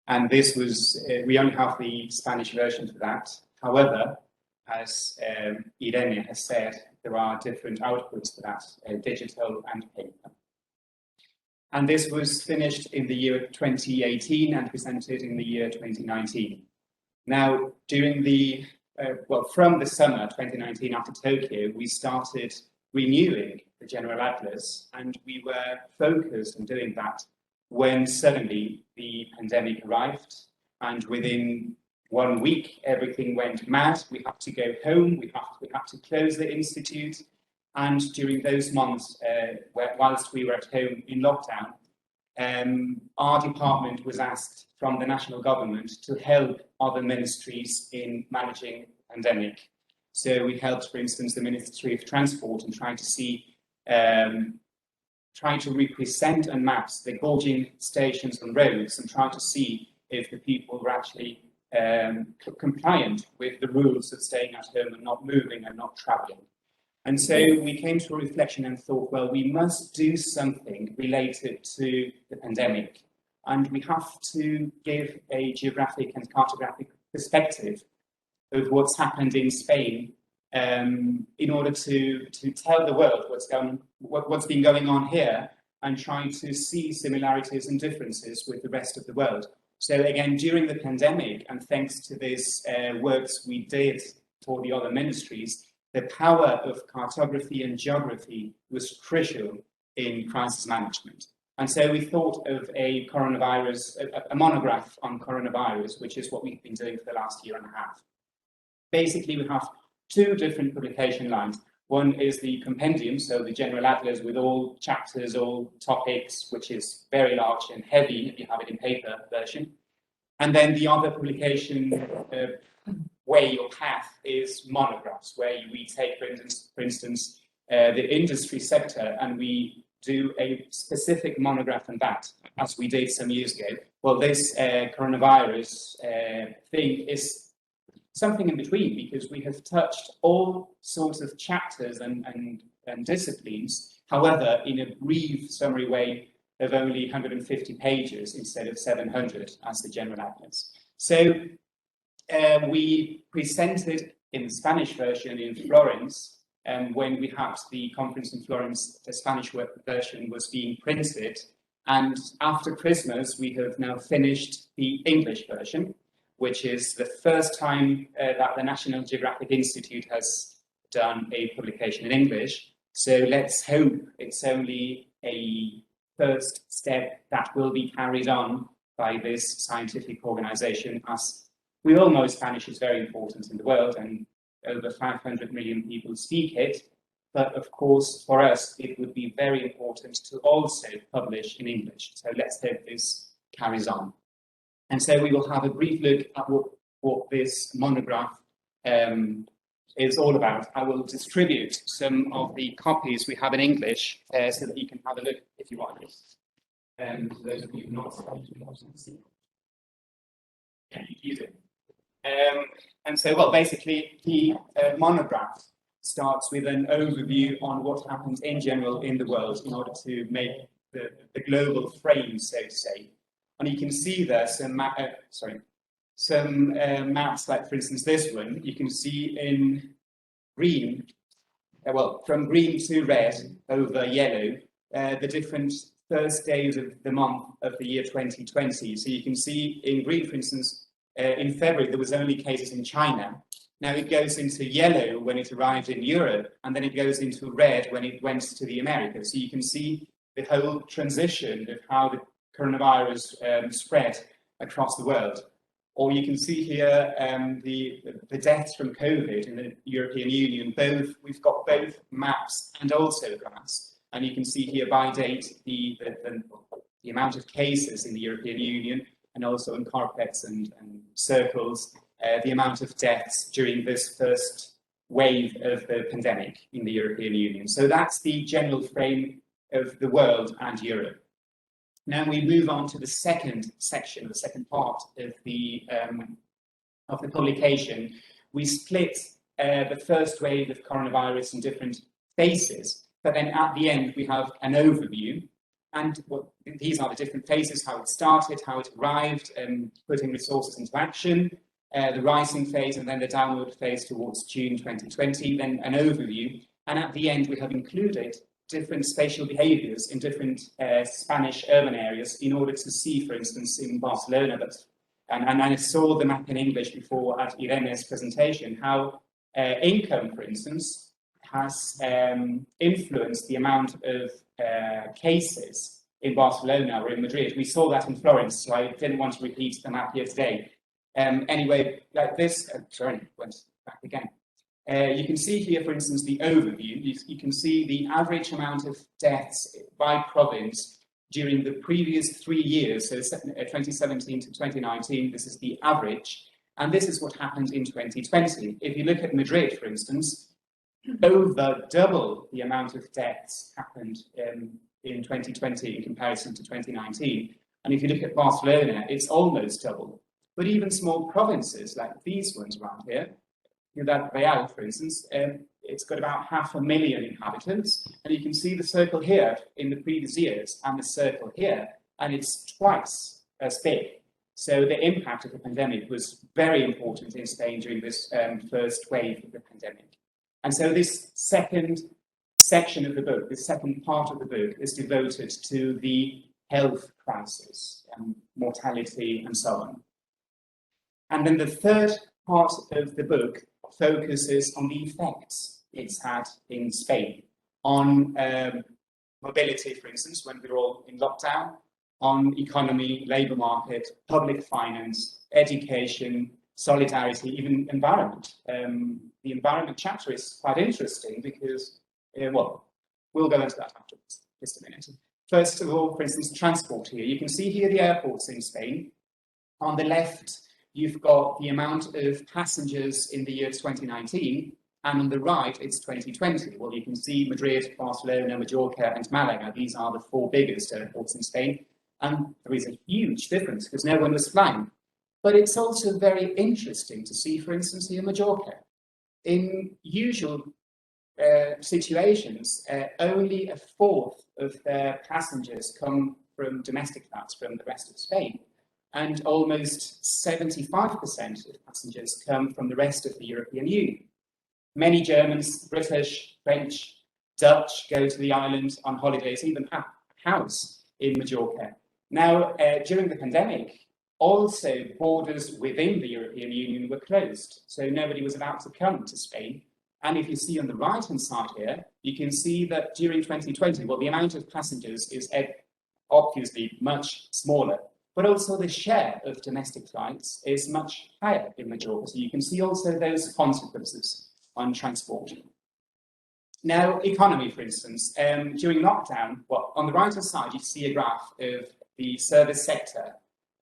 And this was, we only have the Spanish version for that. However, as Irene has said, there are different outputs for that, digital and paper. And this was finished in the year 2018 and presented in the year 2019. Now, during the, from the summer 2019 after Tokyo, we started renewing the General Atlas, and we were focused on doing that when suddenly the pandemic arrived, and within 1 week, everything went mad. We had to go home, we had to close the institute. And during those months, whilst we were at home in lockdown, our department was asked from the national government to help other ministries in managing the pandemic. So we helped, for instance, the Ministry of Transport in trying to see, trying to represent and map the gorging stations and roads and try to see if the people were actually compliant with the rules of staying at home and not moving and not travelling. And so we came to a reflection and thought, well, we must do something related to the pandemic. And we have to give a geographic and cartographic perspective of what's happened in Spain in order to tell the world what's been going on here and trying to see similarities and differences with the rest of the world. So again, during the pandemic, and thanks to this works we did for the other ministries, the power of cartography and geography was crucial in crisis management. And so we thought of a monograph on coronavirus, which is what we've been doing for the last year and a half. Basically, we have two different publication lines. One is the compendium, so the General Atlas with all chapters, all topics, which is very large and heavy if you have it in paper version. And then the other publication way or path is monographs, where we take, for instance, the industry sector and we do a specific monograph on that, as we did some years ago. Well, this coronavirus thing is something in between, because we have touched all sorts of chapters and disciplines, however, in a brief summary way of only 150 pages instead of 700 as the General Atlas. So we presented in the Spanish version in Florence, and when we had the conference in Florence, the Spanish version was being printed. And after Christmas, we have now finished the English version, which is the first time that the National Geographic Institute has done a publication in English. So let's hope it's only a first step that will be carried on by this scientific organization, as we all know Spanish is very important in the world and over 500 million people speak it. But of course, for us, it would be very important to also publish in English. So let's hope this carries on. And so we will have a brief look at what this monograph is all about. I will distribute some of the copies we have in English so that you can have a look if you want this. For those of you who are not see. Yeah, you do. And so, well, basically, the monograph starts with an overview on what happens in general in the world in order to make the global frame, so to say. And you can see there some maps, like for instance this one. You can see in green, from green to red over yellow, the different first days of the month of the year 2020. So you can see in green, for instance, in February there was only cases in China. Now it goes into yellow when it arrived in Europe, and then it goes into red when it went to the Americas. So you can see the whole transition of how the coronavirus spread across the world. Or you can see here the deaths from COVID in the European Union. We've got both maps and also graphs. And you can see here by date the amount of cases in the European Union, and also in carpets and circles, the amount of deaths during this first wave of the pandemic in the European Union. So that's the general frame of the world and Europe. Now we move on to the second section, the second part of the publication. We split the first wave of coronavirus in different phases, but then at the end we have an overview. And these are the different phases: how it started, how it arrived, putting resources into action, the rising phase, and then the downward phase towards June 2020, then an overview. And at the end, we have included different spatial behaviors in different Spanish urban areas in order to see, for instance, in Barcelona, and I saw the map in English before at Irene's presentation, how income, for instance, has influenced the amount of cases in Barcelona or in Madrid. We saw that in Florence, so I didn't want to repeat the map here today. Anyway, like this, sorry, went back again. You can see here, for instance, the overview. You can see the average amount of deaths by province during the previous 3 years, so 2017 to 2019, this is the average, and this is what happened in 2020. If you look at Madrid, for instance, over double the amount of deaths happened in 2020 in comparison to 2019. And if you look at Barcelona, it's almost double. But even small provinces like these ones around here, that Real, for instance, it's got about 500,000 inhabitants. And you can see the circle here in the previous years and the circle here, and it's twice as big. So the impact of the pandemic was very important in Spain during this first wave of the pandemic. And so this second section of the book, this second part of the book, is devoted to the health crisis and mortality and so on. And then the third part of the book focuses on the effects it's had in Spain on mobility, for instance, when we were all in lockdown, on economy, labour market, public finance, education, solidarity, even environment. The environment chapter is quite interesting because, well, we'll go into that afterwards, just a minute. First of all, for instance, transport here. You can see here the airports in Spain. On the left, you've got the amount of passengers in the year 2019, and on the right, it's 2020. Well, you can see Madrid, Barcelona, Mallorca, and Malaga. These are the 4 biggest airports in Spain. And there is a huge difference because no one was flying. But it's also very interesting to see, for instance, here Mallorca. In usual situations, only a fourth of their passengers come from domestic flights from the rest of Spain. And almost 75% of passengers come from the rest of the European Union. Many Germans, British, French, Dutch go to the island on holidays, even have a house in Mallorca. Now, during the pandemic, also borders within the European Union were closed, so nobody was allowed to come to Spain. And if you see on the right-hand side here, you can see that during 2020, well, the amount of passengers is obviously much smaller, but also the share of domestic flights is much higher in Mallorca. So you can see also those consequences on transport. Now, economy, for instance, during lockdown, well, on the right-hand side, you see a graph of the service sector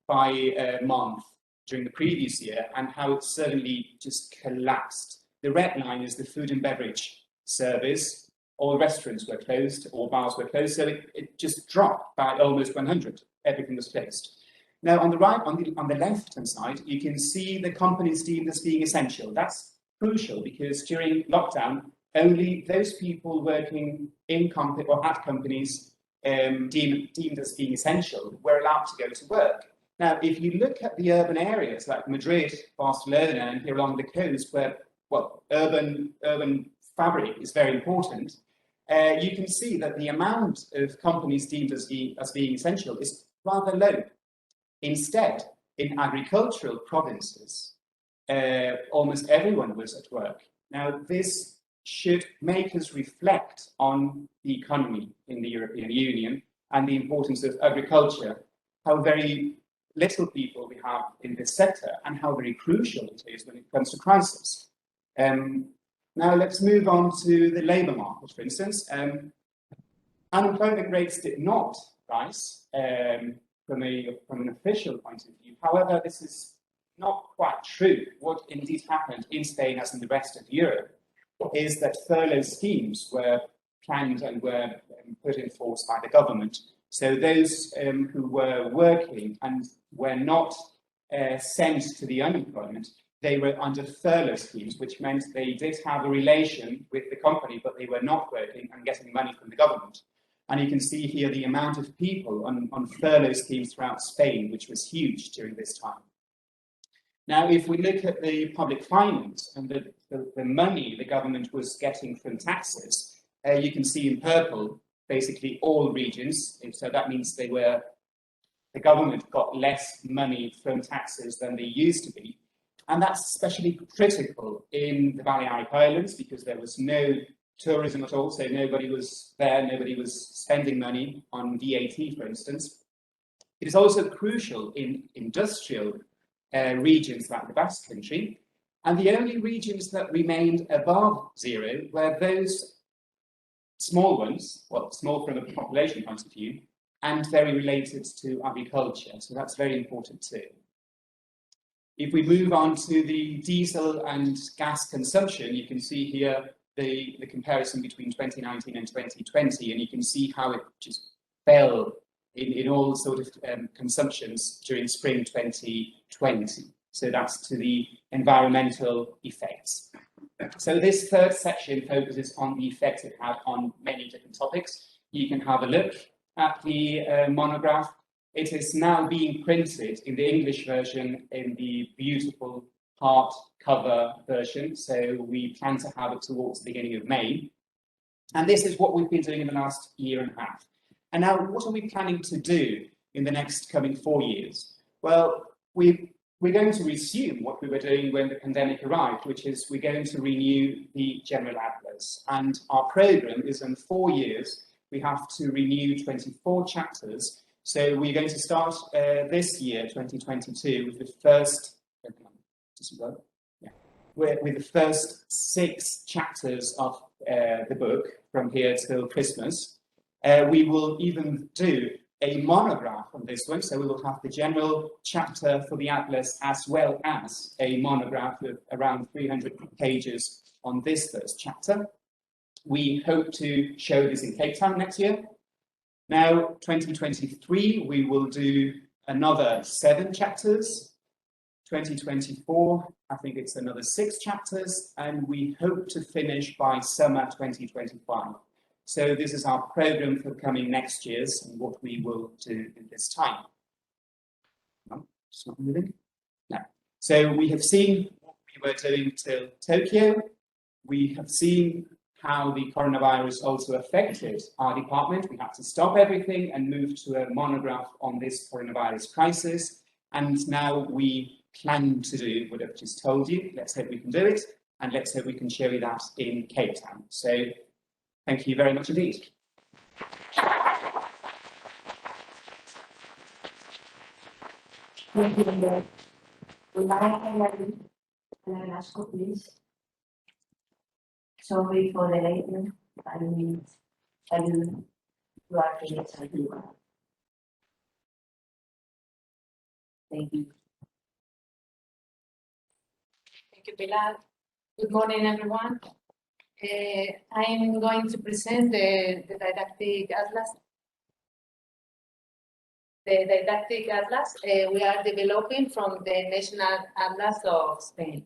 by month during the previous year and how it suddenly just collapsed. The red line is the food and beverage service. All restaurants were closed, all bars were closed, so it just dropped by almost 100. Everything was closed. Now, on the right, on the left-hand side, you can see the companies deemed as being essential. That's crucial because during lockdown, only those people working in company or at companies deemed as being essential were allowed to go to work. Now, if you look at the urban areas like Madrid, Barcelona, and here along the coast, where, well, urban fabric is very important, you can see that the amount of companies deemed as being essential is rather low. Instead, in agricultural provinces, almost everyone was at work. Now, this should make us reflect on the economy in the European Union and the importance of agriculture, how very little people we have in this sector and how very crucial it is when it comes to crisis. Now let's move on to the labour market, for instance. Unemployment rates did not rise from an official point of view. However, this is not quite true. What indeed happened in Spain, as in the rest of Europe, is that furlough schemes were planned and were put in force by the government. So those who were working and were not sent to the unemployment, they were under furlough schemes, which meant they did have a relation with the company, but they were not working and getting money from the government. And you can see here the amount of people on furlough schemes throughout Spain, which was huge during this time. Now, if we look at the public finance and the money the government was getting from taxes, you can see in purple, basically all regions. So that means the government got less money from taxes than they used to be. And that's especially critical in the Balearic Islands because there was no tourism at all. So nobody was there, nobody was spending money on VAT, for instance. It is also crucial in industrial regions like the Basque Country. And the only regions that remained above zero were those small ones, well, small from a population point of view, and very related to agriculture. So that's very important too. If we move on to the diesel and gas consumption, you can see here the comparison between 2019 and 2020, and you can see how it just fell in all sort of consumptions during spring 2020. So that's to the environmental effects. So this third section focuses on the effects it had on many different topics. You can have a look at the monograph. It is now being printed in the English version in the beautiful hardcover version. So we plan to have it towards the beginning of May. And this is what we've been doing in the last year and a half. And now what are we planning to do in the next coming 4 years? Well, we're going to resume what we were doing when the pandemic arrived, which is we're going to renew the General Atlas. And our program is in 4 years. We have to renew 24 chapters. So we're going to start this year, 2022, with the first, with the first 6 chapters of the book from here till Christmas. We will even do a monograph on this one, so we will have the general chapter for the Atlas as well as a monograph of around 300 pages on this first chapter. We hope to show this in Cape Town next year. Now, 2023, we will do another 7 chapters. 2024, I think it's another 6 chapters, and we hope to finish by summer 2025. So this is our program for coming next year's and what we will do in this time. No, it's not moving. No. So we have seen what we were doing till Tokyo. We have seen how the coronavirus also affected our department. We had to stop everything and move to a monograph on this coronavirus crisis. And now we plan to do what I've just told you. Let's hope we can do it. And let's hope we can show you that in Cape Town. So thank you very much indeed. Thank you. Velasco, please. Sorry for the lateness. You are finished. Thank you. Thank you, Pilar. Good morning, everyone. I'm going to present the didactic atlas. The didactic atlas we are developing from the National Atlas of Spain.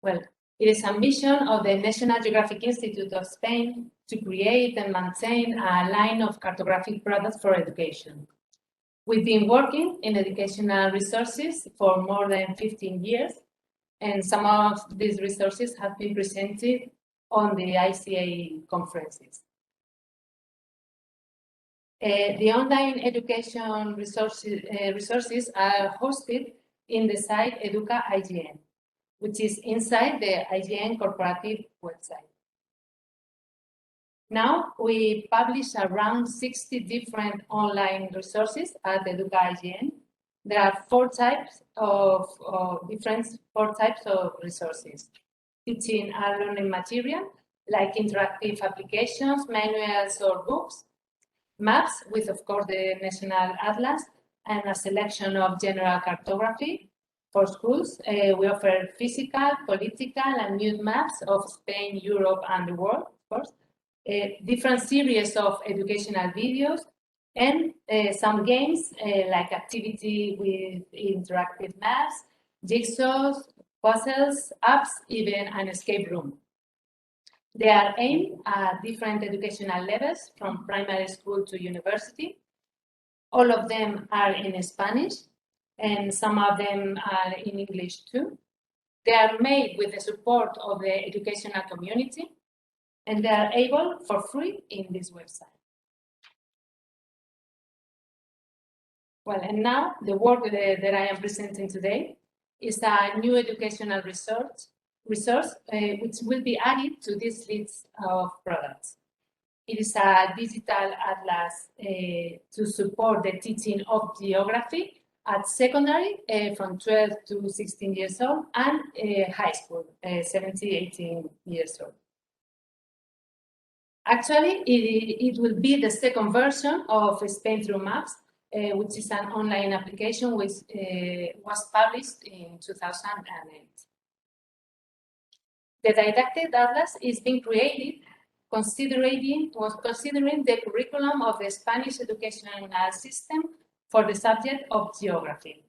Well, it is a mission of the National Geographic Institute of Spain to create and maintain a line of cartographic products for education. We've been working in educational resources for more than 15 years, and some of these resources have been presented on the ICA conferences. The online education resources are hosted in the site Educa IGN, which is inside the IGN corporative website. Now, we publish around 60 different online resources at Educa IGN. There are four types of resources. Teaching and learning material, like interactive applications, manuals, or books. Maps, with, of course, the National Atlas, and a selection of general cartography. For schools, we offer physical, political, and nude maps of Spain, Europe, and the world, of course. Different series of educational videos, and some games like activity with interactive maps, jigsaws, puzzles, apps, even an escape room. They are aimed at different educational levels, from primary school to university. All of them are in Spanish, and some of them are in English too. They are made with the support of the educational community, and they are able for free in this website. Well, and now the work that I am presenting today is a new educational resource which will be added to this list of products. It is a digital atlas to support the teaching of geography at secondary from 12 to 16 years old, and high school, 17, 18 years old. Actually, it will be the second version of Spain Through Maps, which is an online application which was published in 2008. The didactic atlas is being created considering the curriculum of the Spanish educational system for the subject of geography.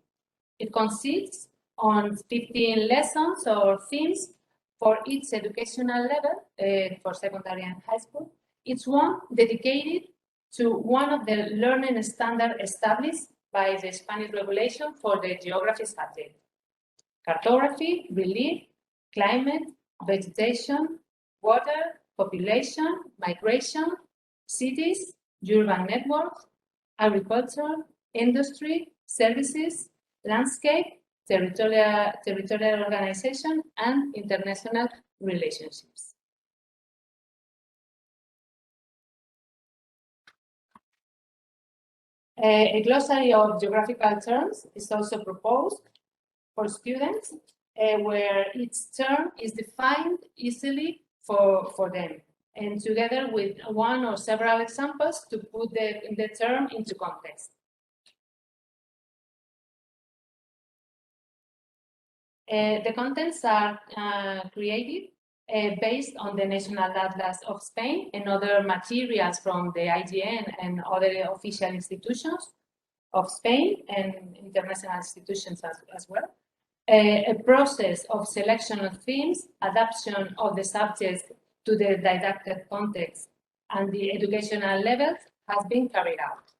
It consists on 15 lessons or themes for each educational level, for secondary and high school, each one dedicated to one of the learning standards established by the Spanish regulation for the geography subject: cartography, relief, climate, vegetation, water, population, migration, cities, urban networks, agriculture, industry, services, landscape, territorial organization, and international relationships. A glossary of geographical terms is also proposed for students, where each term is defined easily for them, and together with one or several examples to put the term into context. The contents are created based on the National Atlas of Spain and other materials from the IGN and other official institutions of Spain and international institutions as well. A process of selection of themes, adaptation of the subjects to the didactic context and the educational levels has been carried out.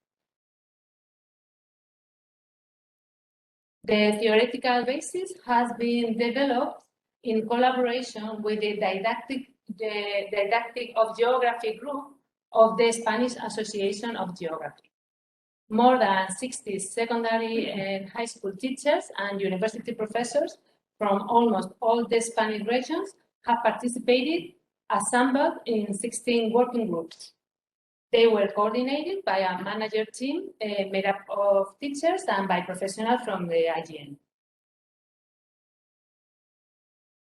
The theoretical basis has been developed in collaboration with the didactic of geography group of the Spanish Association of Geography. More than 60 secondary and high school teachers and university professors from almost all the Spanish regions have participated, assembled in 16 working groups. They were coordinated by a manager team made up of teachers and by professionals from the IGN.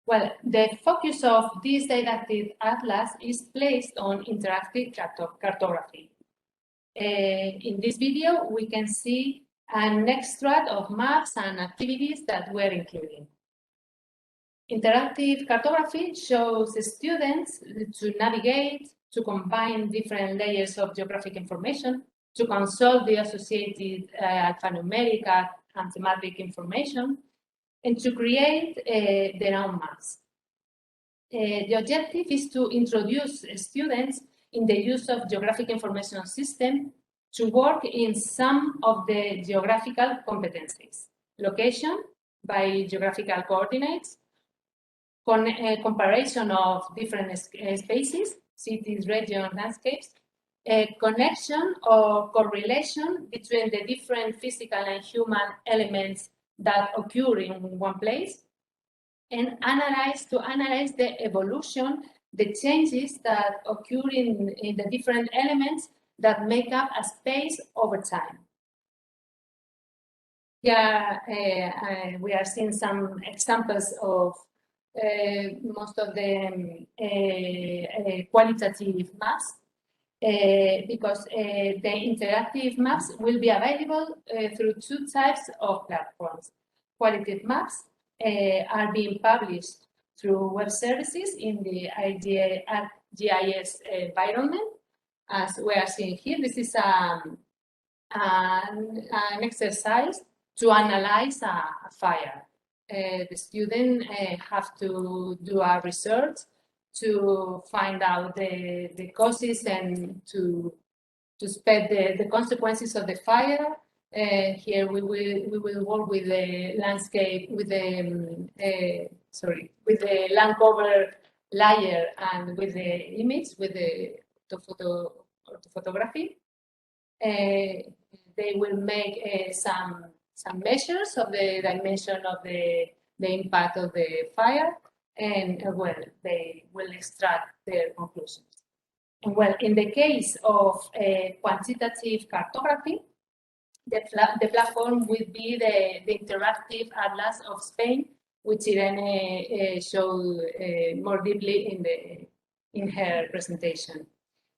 Well, the focus of this didactic atlas is placed on interactive cartography. In this video, we can see an extract of maps and activities that we're including. Interactive cartography shows students to navigate, to combine different layers of geographic information, to consult the associated alphanumeric and thematic information, and to create their own maps. The objective is to introduce students in the use of geographic information system to work in some of the geographical competencies: location by geographical coordinates, comparison of different spaces, cities, regions, landscapes, connection or correlation between the different physical and human elements that occur in one place, and analyze the evolution, the changes that occur in the different elements that make up a space over time. Here we are seeing some examples of most of the qualitative maps, because the interactive maps will be available through two types of platforms. Qualitative maps are being published through web services in the GIS environment, as we are seeing here. This is an exercise to analyze a fire. The student have to do a research to find out the causes and to spread the consequences of the fire. Here we will work with the landscape, with the land cover layer and with the image, with the photography. They will make some measures of the dimension of the impact of the fire, and well, they will extract their conclusions. And well, in the case of quantitative cartography, the platform will be the interactive Atlas of Spain, which Irene showed more deeply in her presentation.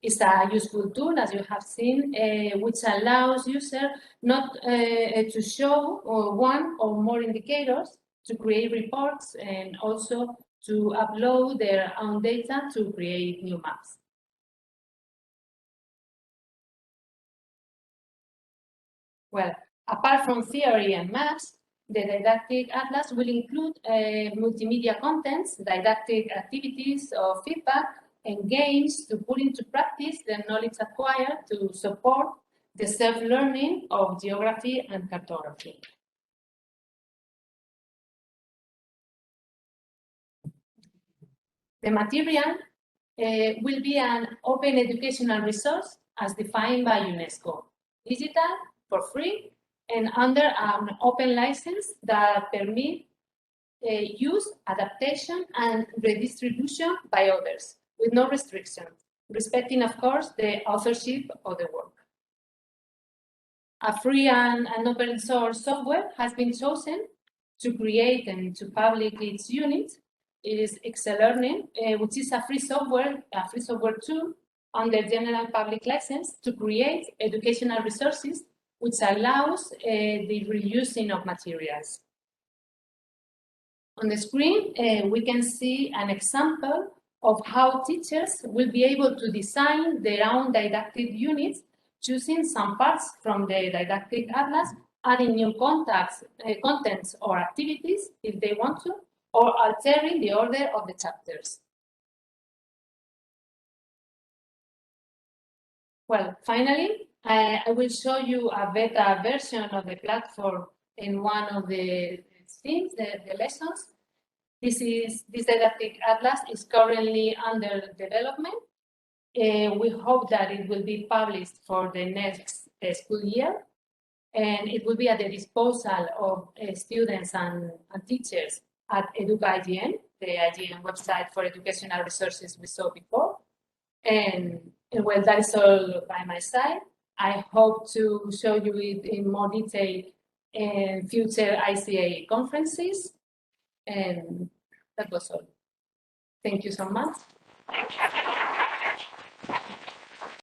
It's a useful tool, as you have seen, which allows users not to show one or more indicators, to create reports, and also to upload their own data to create new maps. Well, apart from theory and maps, the didactic atlas will include multimedia contents, didactic activities or feedback, and games to put into practice the knowledge acquired to support the self-learning of geography and cartography. The material will be an open educational resource as defined by UNESCO, digital, for free, and under an open license that permit use, adaptation, and redistribution by others, with no restrictions, respecting, of course, the authorship of the work. A free and open source software has been chosen to create and to publish its units. It is Excel Learning, which is a free software tool under general public license to create educational resources, which allows the reusing of materials. On the screen, we can see an example of how teachers will be able to design their own didactic units, choosing some parts from the didactic atlas, adding new contents or activities if they want to, or altering the order of the chapters. Well, finally, I will show you a beta version of the platform in one of the themes, the lessons. This didactic atlas is currently under development. We hope that it will be published for the next school year, and it will be at the disposal of students and teachers at EducaIGN, the IGN website for educational resources we saw before. And well, that is all by my side. I hope to show you it in more detail in future ICA conferences. And that was all. Thank you so much.